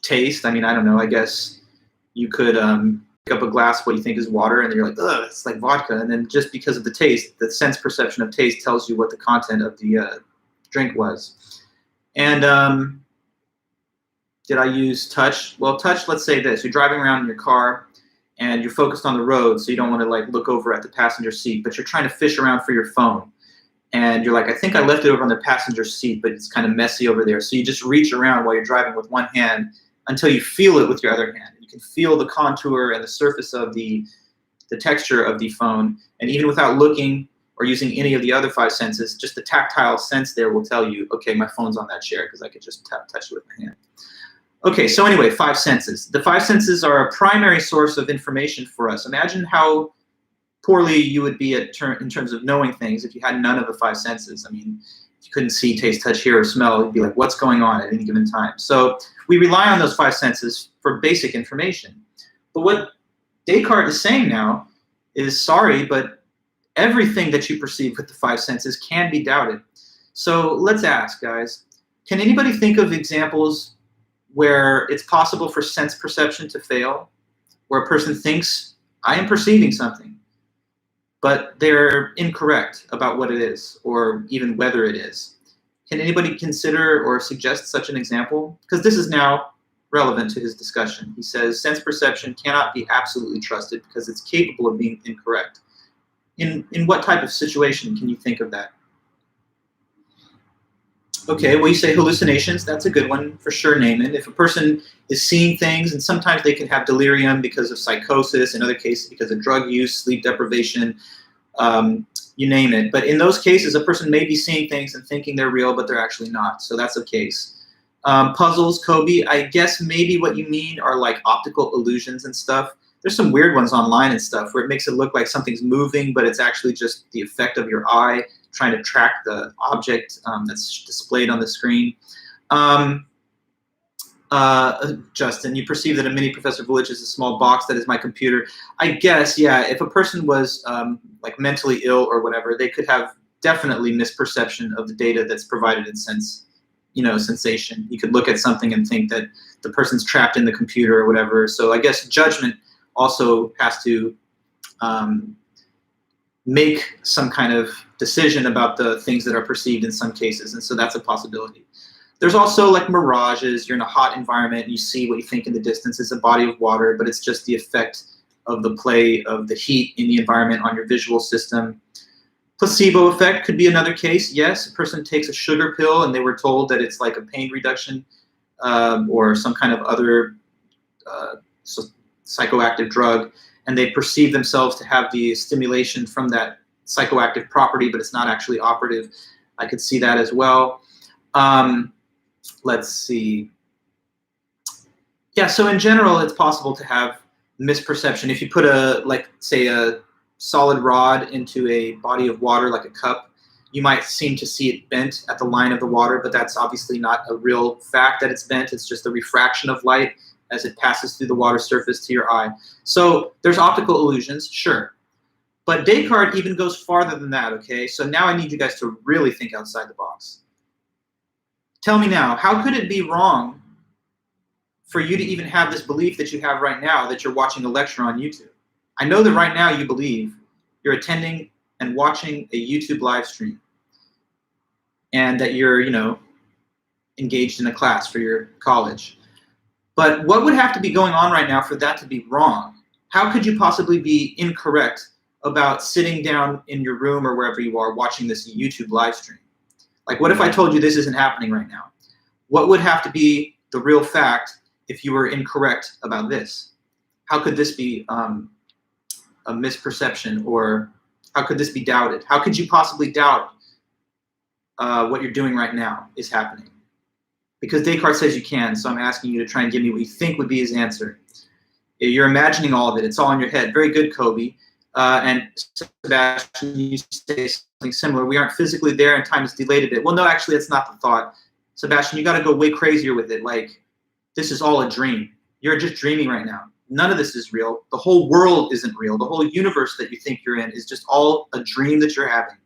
Taste, I mean, I don't know, I guess you could pick up a glass of what you think is water, and then you're like, ugh, it's like vodka. And then just because of the taste, the sense perception of taste tells you what the content of the drink was. And did I use touch? Well, touch, let's say this. You're driving around in your car, and you're focused on the road, so you don't want to like look over at the passenger seat, but you're trying to fish around for your phone. And you're like, I think I left it over on the passenger seat, but it's kind of messy over there. So you just reach around while you're driving with one hand until you feel it with your other hand. You can feel the contour and the surface of the texture of the phone. And even without looking or using any of the other 5 senses, just the tactile sense there will tell you, okay, my phone's on that chair because I could just touch it with my hand. Okay, so anyway, 5 senses. The 5 senses are a primary source of information for us. Imagine how poorly you would be in terms of knowing things if you had none of the 5 senses. I mean, if you couldn't see, taste, touch, hear, or smell, you'd be like, what's going on at any given time? So we rely on those 5 senses for basic information. But what Descartes is saying now is, sorry, but everything that you perceive with the 5 senses can be doubted. So let's ask, guys, can anybody think of examples where it's possible for sense perception to fail, where a person thinks, I am perceiving something, but they're incorrect about what it is, or even whether it is? Can anybody consider or suggest such an example? Because this is now relevant to his discussion. He says sense perception cannot be absolutely trusted because it's capable of being incorrect. In what type of situation can you think of that? Okay, well, you say hallucinations. That's a good one for sure. Name it. If a person is seeing things, and sometimes they can have delirium because of psychosis, in other cases because of drug use, sleep deprivation, you name it. But in those cases, a person may be seeing things and thinking they're real, but they're actually not. So that's a case. Puzzles, Kobe, I guess maybe what you mean are like optical illusions and stuff. There's some weird ones online and stuff where it makes it look like something's moving, but it's actually just the effect of your eye trying to track the object that's displayed on the screen. Justin, you perceive that a mini Professor Village is a small box that is my computer. I guess, yeah, if a person was like mentally ill or whatever, they could have definitely misperception of the data that's provided in sensation. You could look at something and think that the person's trapped in the computer or whatever. So I guess judgment also has to make some kind of decision about the things that are perceived in some cases, and so that's a possibility. There's also like mirages. You're in a hot environment and you see what you think in the distance is a body of water, but it's just the effect of the play of the heat in the environment on your visual system. Placebo effect could be another case. Yes, a person takes a sugar pill and they were told that it's like a pain reduction or some kind of other psychoactive drug, and they perceive themselves to have the stimulation from that psychoactive property, but it's not actually operative. I could see that as well. Let's see. Yeah, so in general, it's possible to have misperception. If you put say a solid rod into a body of water, like a cup, you might seem to see it bent at the line of the water, but that's obviously not a real fact that it's bent. It's just the refraction of light as it passes through the water surface to your eye. So there's optical illusions, sure. But Descartes even goes farther than that, okay? So now I need you guys to really think outside the box. Tell me now, how could it be wrong for you to even have this belief that you have right now that you're watching a lecture on YouTube? I know that right now you believe you're attending and watching a YouTube live stream and that you're, engaged in a class for your college. But what would have to be going on right now for that to be wrong? How could you possibly be incorrect about sitting down in your room or wherever you are watching this YouTube live stream? Like, what if I told you this isn't happening right now? What would have to be the real fact if you were incorrect about this? How could this be a misperception, or how could this be doubted? How could you possibly doubt what you're doing right now is happening? Because Descartes says you can, so I'm asking you to try and give me what you think would be his answer. You're imagining all of it. It's all in your head. Very good, Kobe. And Sebastian, you say something similar. We aren't physically there and time is delayed a bit. Well, no, actually, that's not the thought. Sebastian, you got to go way crazier with it. Like, this is all a dream. You're just dreaming right now. None of this is real. The whole world isn't real. The whole universe that you think you're in is just all a dream that you're having.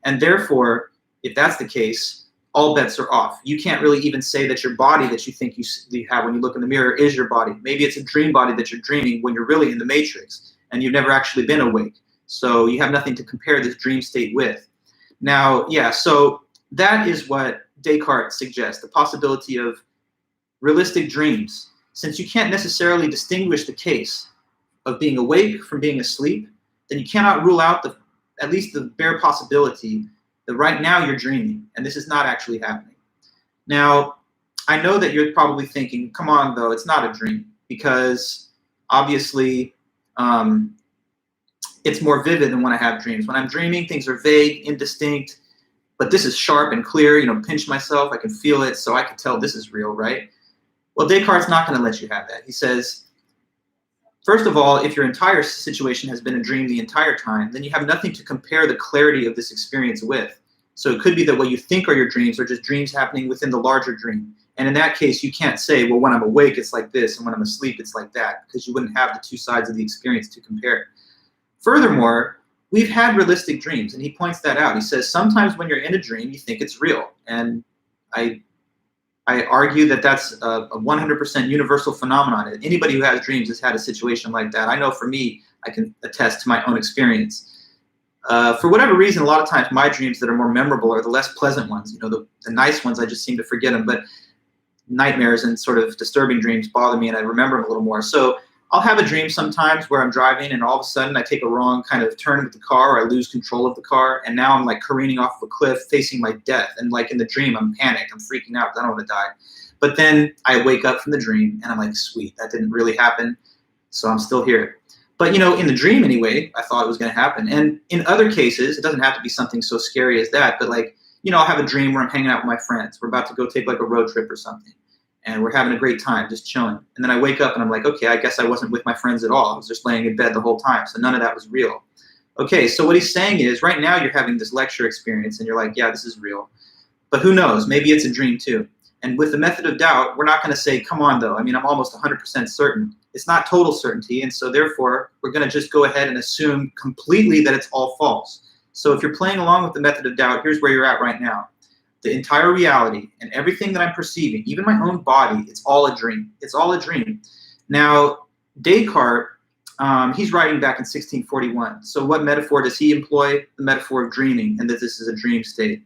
And therefore, if that's the case, all bets are off. You can't really even say that your body that you think you have when you look in the mirror is your body. Maybe it's a dream body that you're dreaming when you're really in the matrix and you've never actually been awake. So you have nothing to compare this dream state with. Now, yeah, so that is what Descartes suggests, the possibility of realistic dreams. Since you can't necessarily distinguish the case of being awake from being asleep, then you cannot rule out at least the bare possibility that right now you're dreaming, and this is not actually happening. Now, I know that you're probably thinking, come on, though, it's not a dream, because obviously it's more vivid than when I have dreams. When I'm dreaming, things are vague, indistinct, but this is sharp and clear, pinch myself, I can feel it, so I can tell this is real, right? Well, Descartes' not going to let you have that. He says, first of all, if your entire situation has been a dream the entire time, then you have nothing to compare the clarity of this experience with. So it could be that what you think are your dreams are just dreams happening within the larger dream. And in that case, you can't say, well, when I'm awake, it's like this, and when I'm asleep, it's like that, because you wouldn't have the two sides of the experience to compare. Furthermore, we've had realistic dreams, and he points that out. He says, sometimes when you're in a dream, you think it's real. And I argue that that's a 100% universal phenomenon. Anybody who has dreams has had a situation like that. I know for me, I can attest to my own experience. For whatever reason, a lot of times my dreams that are more memorable are the less pleasant ones. The nice ones, I just seem to forget them. But nightmares and sort of disturbing dreams bother me, and I remember them a little more. So I'll have a dream sometimes where I'm driving and all of a sudden I take a wrong kind of turn with the car, or I lose control of the car, and now I'm like careening off of a cliff facing my death. And like in the dream, I'm panicked, I'm freaking out, I don't want to die. But then I wake up from the dream and I'm like, sweet, that didn't really happen, so I'm still here. But in the dream anyway, I thought it was going to happen. And in other cases, it doesn't have to be something so scary as that, but like, I'll have a dream where I'm hanging out with my friends. We're about to go take like a road trip or something, and we're having a great time, just chilling. And then I wake up and I'm like, okay, I guess I wasn't with my friends at all. I was just laying in bed the whole time, so none of that was real. Okay, so what he's saying is, right now you're having this lecture experience and you're like, yeah, this is real. But who knows? Maybe it's a dream too. And with the method of doubt, we're not going to say, come on though. I mean, I'm almost 100% certain. It's not total certainty, and so therefore, we're going to just go ahead and assume completely that it's all false. So if you're playing along with the method of doubt, here's where you're at right now. The entire reality and everything that I'm perceiving, even my own body, it's all a dream. It's all a dream. Now, Descartes, he's writing back in 1641. So what metaphor does he employ? The metaphor of dreaming, and that this is a dream state.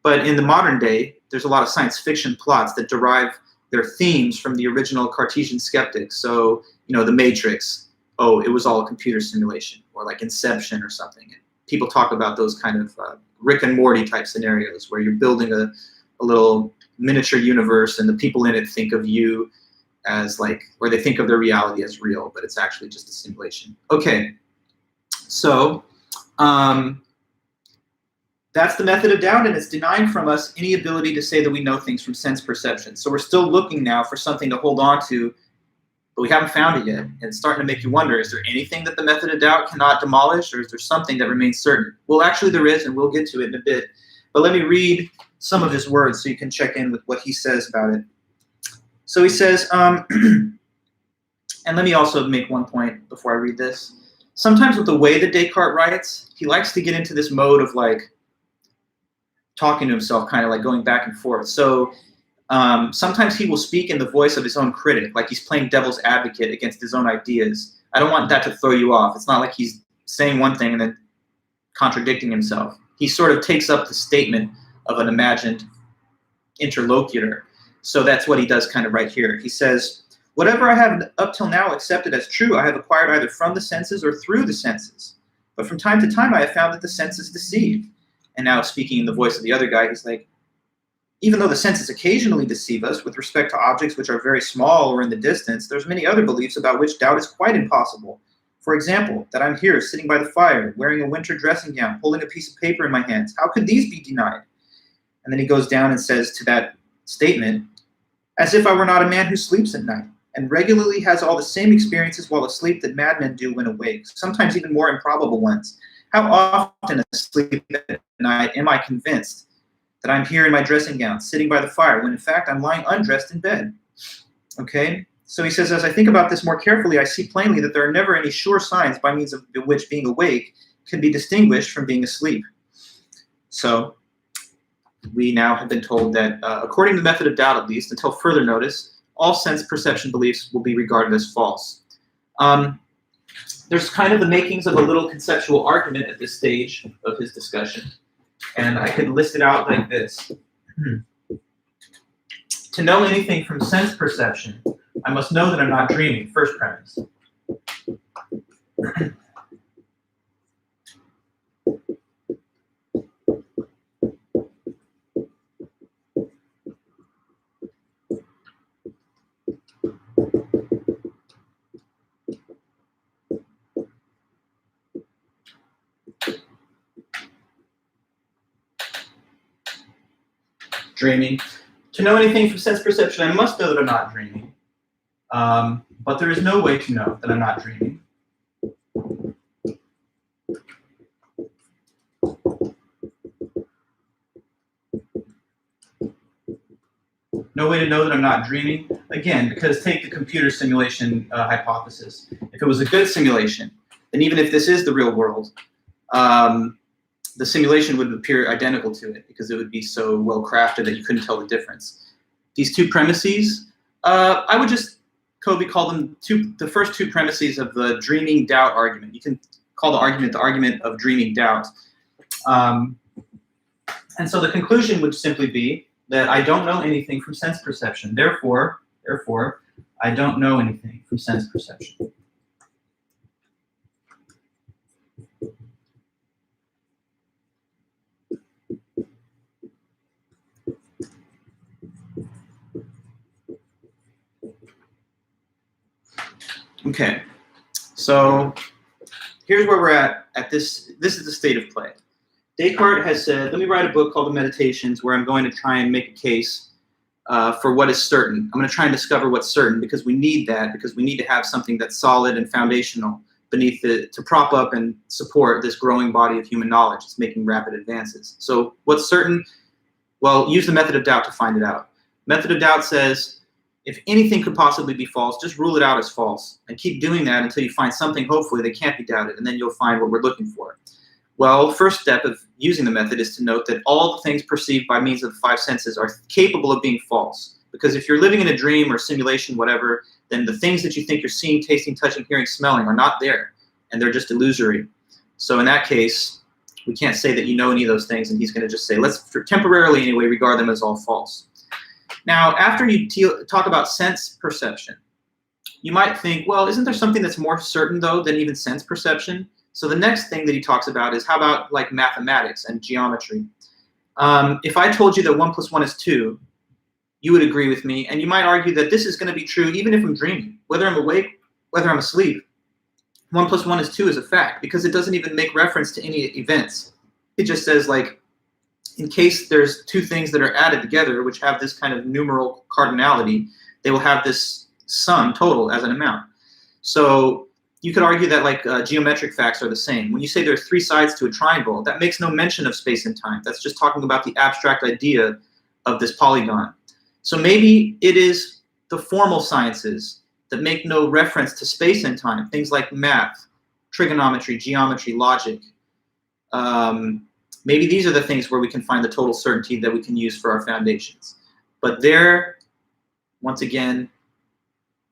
But in the modern day, there's a lot of science fiction plots that derive their themes from the original Cartesian skeptics. So, The Matrix, oh, it was all a computer simulation, or like Inception or something. And people talk about those kind of Rick and Morty type scenarios where you're building a little miniature universe and the people in it think of you as or they think of their reality as real, but it's actually just a simulation. Okay, so that's the method of doubt, and it's denying from us any ability to say that we know things from sense perception. So we're still looking now for something to hold on to, but we haven't found it yet. And it's starting to make you wonder, is there anything that the method of doubt cannot demolish, or is there something that remains certain? Well, actually there is, and we'll get to it in a bit. But let me read some of his words so you can check in with what he says about it. So he says, and let me also make one point before I read this. Sometimes with the way that Descartes writes, he likes to get into this mode of talking to himself, kind of like going back and forth. So sometimes he will speak in the voice of his own critic, like he's playing devil's advocate against his own ideas. I don't want that to throw you off. It's not like he's saying one thing and then contradicting himself. He sort of takes up the statement of an imagined interlocutor. So that's what he does kind of right here. He says, whatever I have up till now accepted as true, I have acquired either from the senses or through the senses. But from time to time, I have found that the senses deceive. And now speaking in the voice of the other guy, he's like, even though the senses occasionally deceive us with respect to objects which are very small or in the distance, there's many other beliefs about which doubt is quite impossible. For example, that I'm here sitting by the fire, wearing a winter dressing gown, holding a piece of paper in my hands. How could these be denied? And then he goes down and says to that statement, as if I were not a man who sleeps at night, and regularly has all the same experiences while asleep that madmen do when awake, sometimes even more improbable ones. How often asleep at night am I convinced that I'm here in my dressing gown, sitting by the fire, when in fact I'm lying undressed in bed? Okay, so he says, as I think about this more carefully, I see plainly that there are never any sure signs by means of which being awake can be distinguished from being asleep. So we now have been told that, according to the method of doubt at least, until further notice, all sense perception beliefs will be regarded as false. There's kind of the makings of a little conceptual argument at this stage of his discussion, and I could list it out like this. To know anything from sense perception, I must know that I'm not dreaming, first premise. Dreaming. To know anything from sense perception, I must know that I'm not dreaming. But there is no way to know that I'm not dreaming. No way to know that I'm not dreaming. Again, because take the computer simulation hypothesis. If it was a good simulation, then even if this is the real world, the simulation would appear identical to it because it would be so well crafted that you couldn't tell the difference. These two premises, I would just, Kobe, call them the first two premises of the dreaming doubt argument. You can call the argument of dreaming doubt. And so the conclusion would simply be that I don't know anything from sense perception. Therefore, I don't know anything from sense perception. Okay, so here's where we're at this. This is the state of play. Descartes has said, let me write a book called The Meditations where I'm going to try and make a case for what is certain. I'm going to try and discover what's certain because we need that, because we need to have something that's solid and foundational beneath it to prop up and support this growing body of human knowledge. It's making rapid advances. So what's certain? Well, use the method of doubt to find it out. Method of doubt says, if anything could possibly be false, just rule it out as false and keep doing that until you find something, hopefully, that can't be doubted, and then you'll find what we're looking for. Well, first step of using the method is to note that all the things perceived by means of the five senses are capable of being false. Because if you're living in a dream or simulation, whatever, then the things that you think you're seeing, tasting, touching, hearing, smelling are not there, and they're just illusory. So in that case, we can't say that you know any of those things, and he's going to just say, let's, for temporarily anyway, regard them as all false. Now, after you talk about sense perception, you might think, well, isn't there something that's more certain, though, than even sense perception? So the next thing that he talks about is, how about like mathematics and geometry? If I told you that 1 + 1 is 2, you would agree with me, and you might argue that this is going to be true even if I'm dreaming. Whether I'm awake, whether I'm asleep, 1 + 1 is 2 is a fact, because it doesn't even make reference to any events. It just says, like, in case there's two things that are added together, which have this kind of numeral cardinality, they will have this sum total as an amount. So you could argue that like geometric facts are the same. When you say there's three sides to a triangle, that makes no mention of space and time. That's just talking about the abstract idea of this polygon. So maybe it is the formal sciences that make no reference to space and time, things like math, trigonometry, geometry, logic. Maybe these are the things where we can find the total certainty that we can use for our foundations. But there, once again,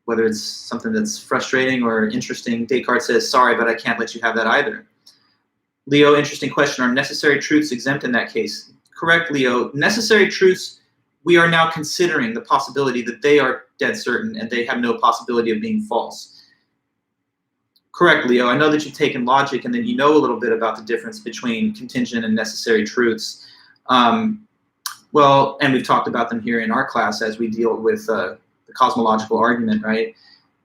whether it's something that's frustrating or interesting, Descartes says, sorry, but I can't let you have that either. Leo, interesting question. Are necessary truths exempt in that case? Correct, Leo. Necessary truths, we are now considering the possibility that they are dead certain and they have no possibility of being false. Correct, Leo. I know that you've taken logic and then you know a little bit about the difference between contingent and necessary truths. Well, and we've talked about them here in our class as we deal with the cosmological argument, right?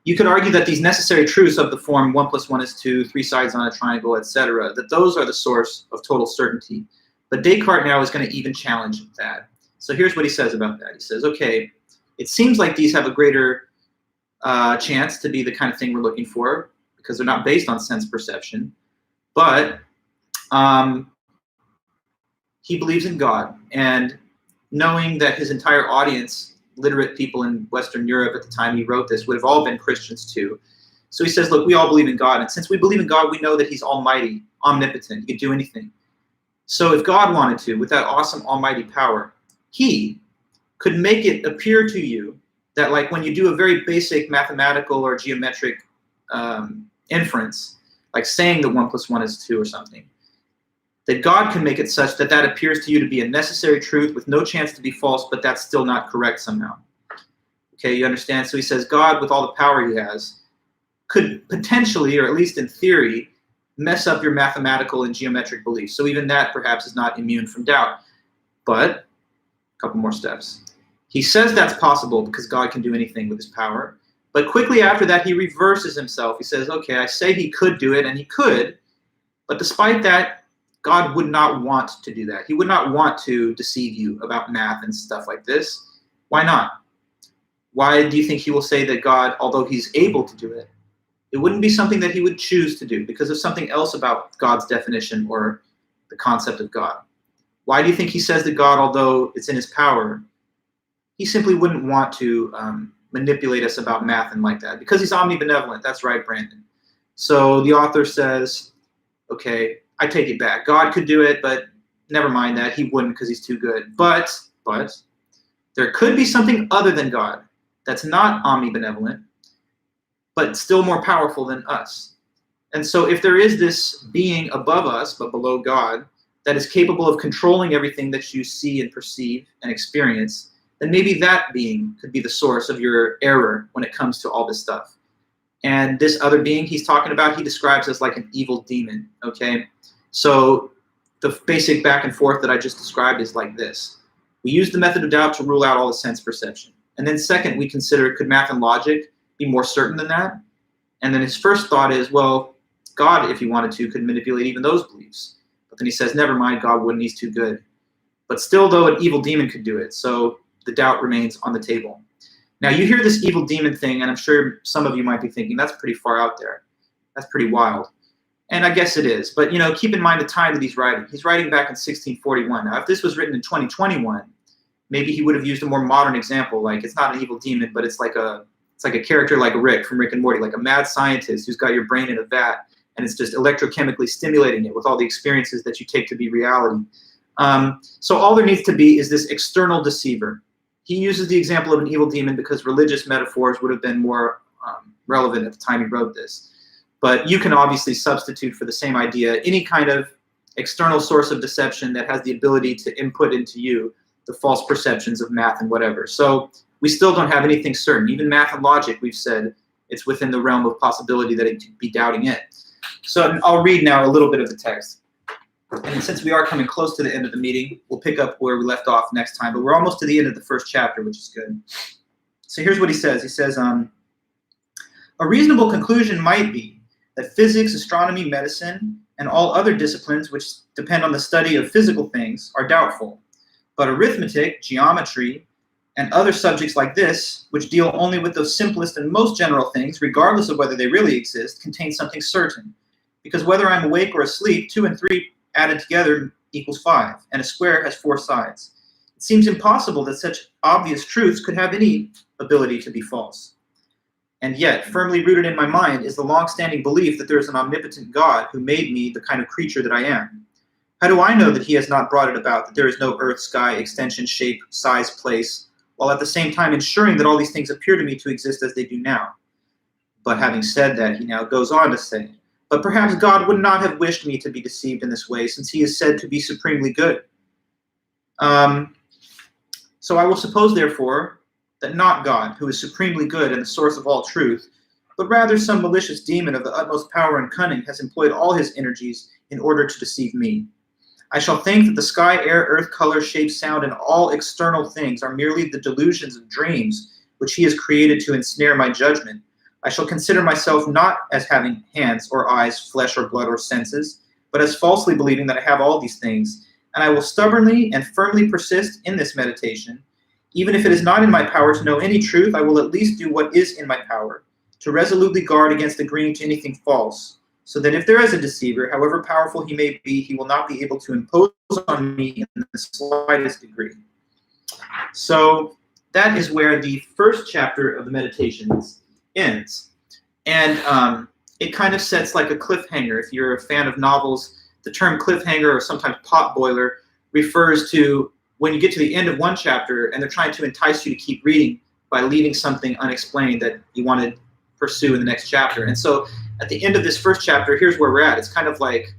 You could argue that these necessary truths of the form 1 + 1 is 2, 3 sides on a triangle, etc., that those are the source of total certainty. But Descartes now is going to even challenge that. So here's what he says about that. He says, okay, it seems like these have a greater chance to be the kind of thing we're looking for, because they're not based on sense perception, but he believes in God, and knowing that his entire audience, literate people in Western Europe at the time he wrote this, would have all been Christians too. So he says, look, we all believe in God, and since we believe in God, we know that he's almighty, omnipotent, he can do anything. So if God wanted to, with that awesome almighty power, he could make it appear to you that, like, when you do a very basic mathematical or geometric inference, like saying that 1 + 1 is 2 or something, that God can make it such that that appears to you to be a necessary truth with no chance to be false, but that's still not correct somehow. Okay, you understand? So he says God, with all the power he has, could potentially, or at least in theory, mess up your mathematical and geometric beliefs. So even that perhaps is not immune from doubt. But a couple more steps. He says that's possible because God can do anything with his power. But quickly after that, he reverses himself. He says, okay, I say he could do it, and he could, but despite that, God would not want to do that. He would not want to deceive you about math and stuff like this. Why not? Why do you think he will say that God, although he's able to do it, it wouldn't be something that he would choose to do because of something else about God's definition or the concept of God? Why do you think he says that God, although it's in his power, he simply wouldn't want to manipulate us about math and like that? Because he's omnibenevolent. That's right, Brandon. So the author says, okay, I take it back. God could do it, but never mind that. He wouldn't because he's too good. But there could be something other than God that's not omnibenevolent, but still more powerful than us. And so if there is this being above us, but below God, that is capable of controlling everything that you see and perceive and experience, then maybe that being could be the source of your error when it comes to all this stuff. And this other being he's talking about, he describes as like an evil demon, okay? So the basic back and forth that I just described is like this. We use the method of doubt to rule out all the sense perception. And then second, we consider, could math and logic be more certain than that? And then his first thought is, well, God, if he wanted to, could manipulate even those beliefs. But then he says, never mind, God wouldn't, he's too good. But still, though, an evil demon could do it. So the doubt remains on the table. Now, you hear this evil demon thing, and I'm sure some of you might be thinking, that's pretty far out there. That's pretty wild. And I guess it is. But, you know, keep in mind the time that he's writing. He's writing back in 1641. Now, if this was written in 2021, maybe he would have used a more modern example. Like, it's not an evil demon, but it's like a character like Rick from Rick and Morty, like a mad scientist who's got your brain in a vat, and it's just electrochemically stimulating it with all the experiences that you take to be reality. So all there needs to be is this external deceiver. He uses the example of an evil demon because religious metaphors would have been more relevant at the time he wrote this. But you can obviously substitute for the same idea any kind of external source of deception that has the ability to input into you the false perceptions of math and whatever. So we still don't have anything certain. Even math and logic, we've said, it's within the realm of possibility that it could be doubting it. So I'll read now a little bit of the text. And since we are coming close to the end of the meeting, we'll pick up where we left off next time. But we're almost to the end of the first chapter, which is good. So here's what he says. He says, a reasonable conclusion might be that physics, astronomy, medicine, and all other disciplines which depend on the study of physical things are doubtful. But arithmetic, geometry, and other subjects like this, which deal only with the simplest and most general things, regardless of whether they really exist, contain something certain. Because whether I'm awake or asleep, 2 and 3 added together equals 5, and a square has 4 sides. It seems impossible that such obvious truths could have any ability to be false. And yet, firmly rooted in my mind is the long-standing belief that there is an omnipotent God who made me the kind of creature that I am. How do I know that he has not brought it about, that there is no earth, sky, extension, shape, size, place, while at the same time ensuring that all these things appear to me to exist as they do now? But having said that, he now goes on to say, but perhaps God would not have wished me to be deceived in this way, since he is said to be supremely good. So I will suppose, therefore, that not God, who is supremely good and the source of all truth, but rather some malicious demon of the utmost power and cunning has employed all his energies in order to deceive me. I shall think that the sky, air, earth, color, shape, sound, and all external things are merely the delusions of dreams which he has created to ensnare my judgment. I shall consider myself not as having hands or eyes, flesh or blood or senses, but as falsely believing that I have all these things, and I will stubbornly and firmly persist in this meditation. Even if it is not in my power to know any truth, I will at least do what is in my power, to resolutely guard against agreeing to anything false, so that if there is a deceiver, however powerful he may be, he will not be able to impose on me in the slightest degree. So that is where the first chapter of the Meditations ends. And it kind of sets like a cliffhanger. If you're a fan of novels, the term cliffhanger or sometimes potboiler refers to when you get to the end of one chapter and they're trying to entice you to keep reading by leaving something unexplained that you want to pursue in the next chapter. And so at the end of this first chapter, here's where we're at. It's kind of like,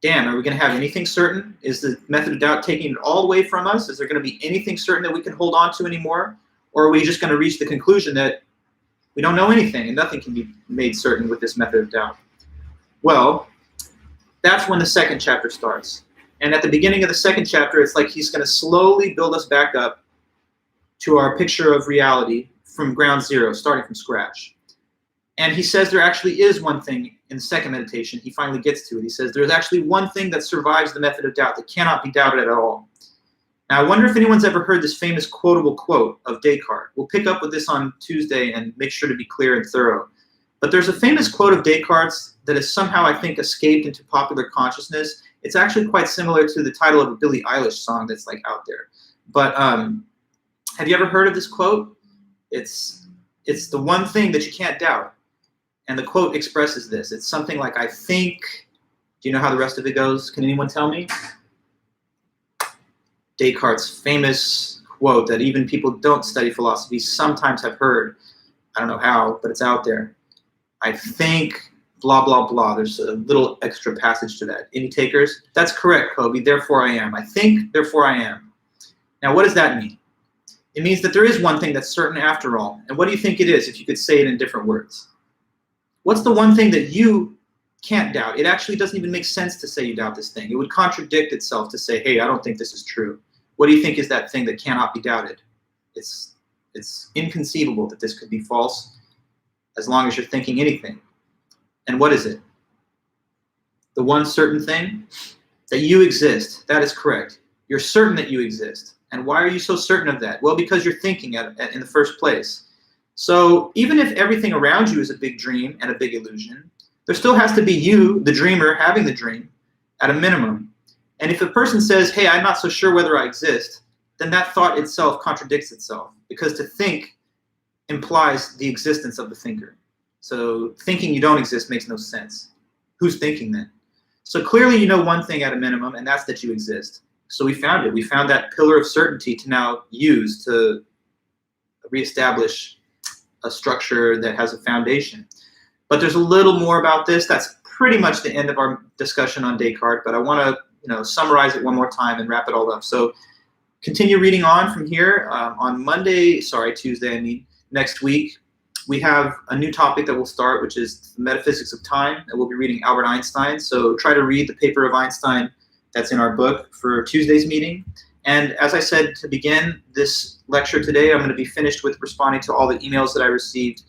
damn, are we going to have anything certain? Is the method of doubt taking it all away from us? Is there going to be anything certain that we can hold on to anymore? Or are we just going to reach the conclusion that we don't know anything and nothing can be made certain with this method of doubt? Well, that's when the second chapter starts. And at the beginning of the second chapter, it's like he's going to slowly build us back up to our picture of reality from ground zero, starting from scratch. And he says there actually is one thing in the second meditation. He finally gets to it. He says there's actually one thing that survives the method of doubt that cannot be doubted at all. Now, I wonder if anyone's ever heard this famous quotable quote of Descartes. We'll pick up with this on Tuesday and make sure to be clear and thorough. But there's a famous quote of Descartes that has somehow, I think, escaped into popular consciousness. It's actually quite similar to the title of a Billie Eilish song that's like out there. But have you ever heard of this quote? It's the one thing that you can't doubt. And the quote expresses this. It's something like, I think, do you know how the rest of it goes? Can anyone tell me? Descartes' famous quote that even people who don't study philosophy sometimes have heard. I don't know how, but it's out there. I think, blah, blah, blah. There's a little extra passage to that. Any takers? That's correct, Kobe. Therefore I am. I think, therefore I am. Now, what does that mean? It means that there is one thing that's certain after all. And what do you think it is if you could say it in different words? What's the one thing that you can't doubt? It actually doesn't even make sense to say you doubt this thing. It would contradict itself to say, hey, I don't think this is true. What do you think is that thing that cannot be doubted? It's inconceivable that this could be false as long as you're thinking anything. And what is it? The one certain thing? That you exist. That is correct. You're certain that you exist. And why are you so certain of that? Well, because you're thinking in the first place. So even if everything around you is a big dream and a big illusion, there still has to be you, the dreamer, having the dream at a minimum. And if a person says, hey, I'm not so sure whether I exist, then that thought itself contradicts itself, because to think implies the existence of the thinker. So thinking you don't exist makes no sense. Who's thinking then? So clearly you know one thing at a minimum, and that's that you exist. So we found it. We found that pillar of certainty to now use to reestablish a structure that has a foundation. But there's a little more about this. That's pretty much the end of our discussion on Descartes, but I want to summarize it one more time and wrap it all up. So continue reading on from here. On Tuesday, next week, we have a new topic that we'll start, which is the metaphysics of time, and we'll be reading Albert Einstein. So try to read the paper of Einstein that's in our book for Tuesday's meeting. And as I said to begin this lecture today, I'm going to be finished with responding to all the emails that I received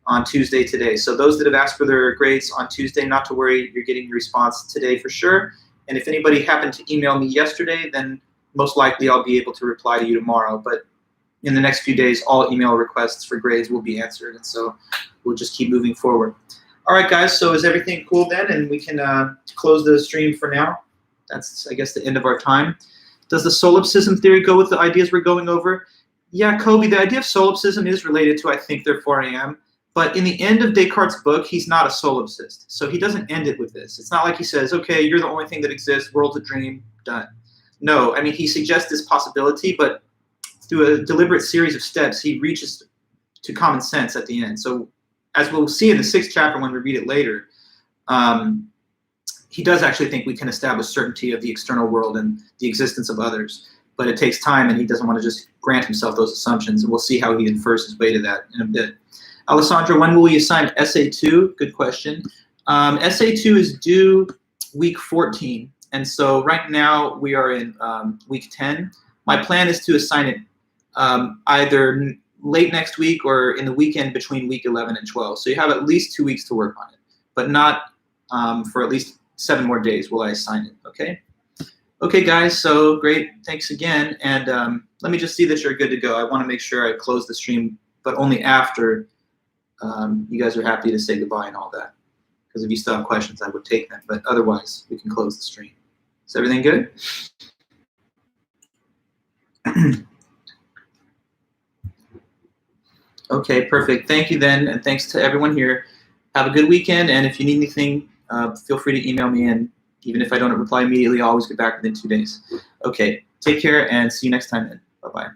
on Tuesday today. So those that have asked for their grades on Tuesday, not to worry, you're getting your response today for sure. And if anybody happened to email me yesterday, then most likely I'll be able to reply to you tomorrow. But in the next few days, all email requests for grades will be answered. And so we'll just keep moving forward. All right, guys, so is everything cool then? And we can close the stream for now. That's, I guess, the end of our time. Does the solipsism theory go with the ideas we're going over? Yeah, Kobe, the idea of solipsism is related to I think, therefore I am. But in the end of Descartes' book, he's not a solipsist. So he doesn't end it with this. It's not like he says, okay, you're the only thing that exists, world's a dream, done. No, I mean, he suggests this possibility, but through a deliberate series of steps, he reaches to common sense at the end. So as we'll see in the 6th chapter when we read it later, he does actually think we can establish certainty of the external world and the existence of others. But it takes time, and he doesn't want to just grant himself those assumptions. And we'll see how he infers his way to that in a bit. Alessandra, when will we assign Essay 2? Good question. Essay 2 is due week 14. And so right now we are in week 10. My plan is to assign it either late next week or in the weekend between week 11 and 12. So you have at least 2 weeks to work on it, but not for at least 7 more days will I assign it, okay? Okay, guys, so great. Thanks again. And let me just see that you're good to go. I want to make sure I close the stream, but only after you guys are happy to say goodbye and all that. Because if you still have questions, I would take them. But otherwise, we can close the stream. Is everything good? Okay, perfect. Thank you then, and thanks to everyone here. Have a good weekend, and if you need anything, feel free to email me, and even if I don't reply immediately, I'll always get back within 2 days. Okay, take care, and see you next time then. Bye-bye.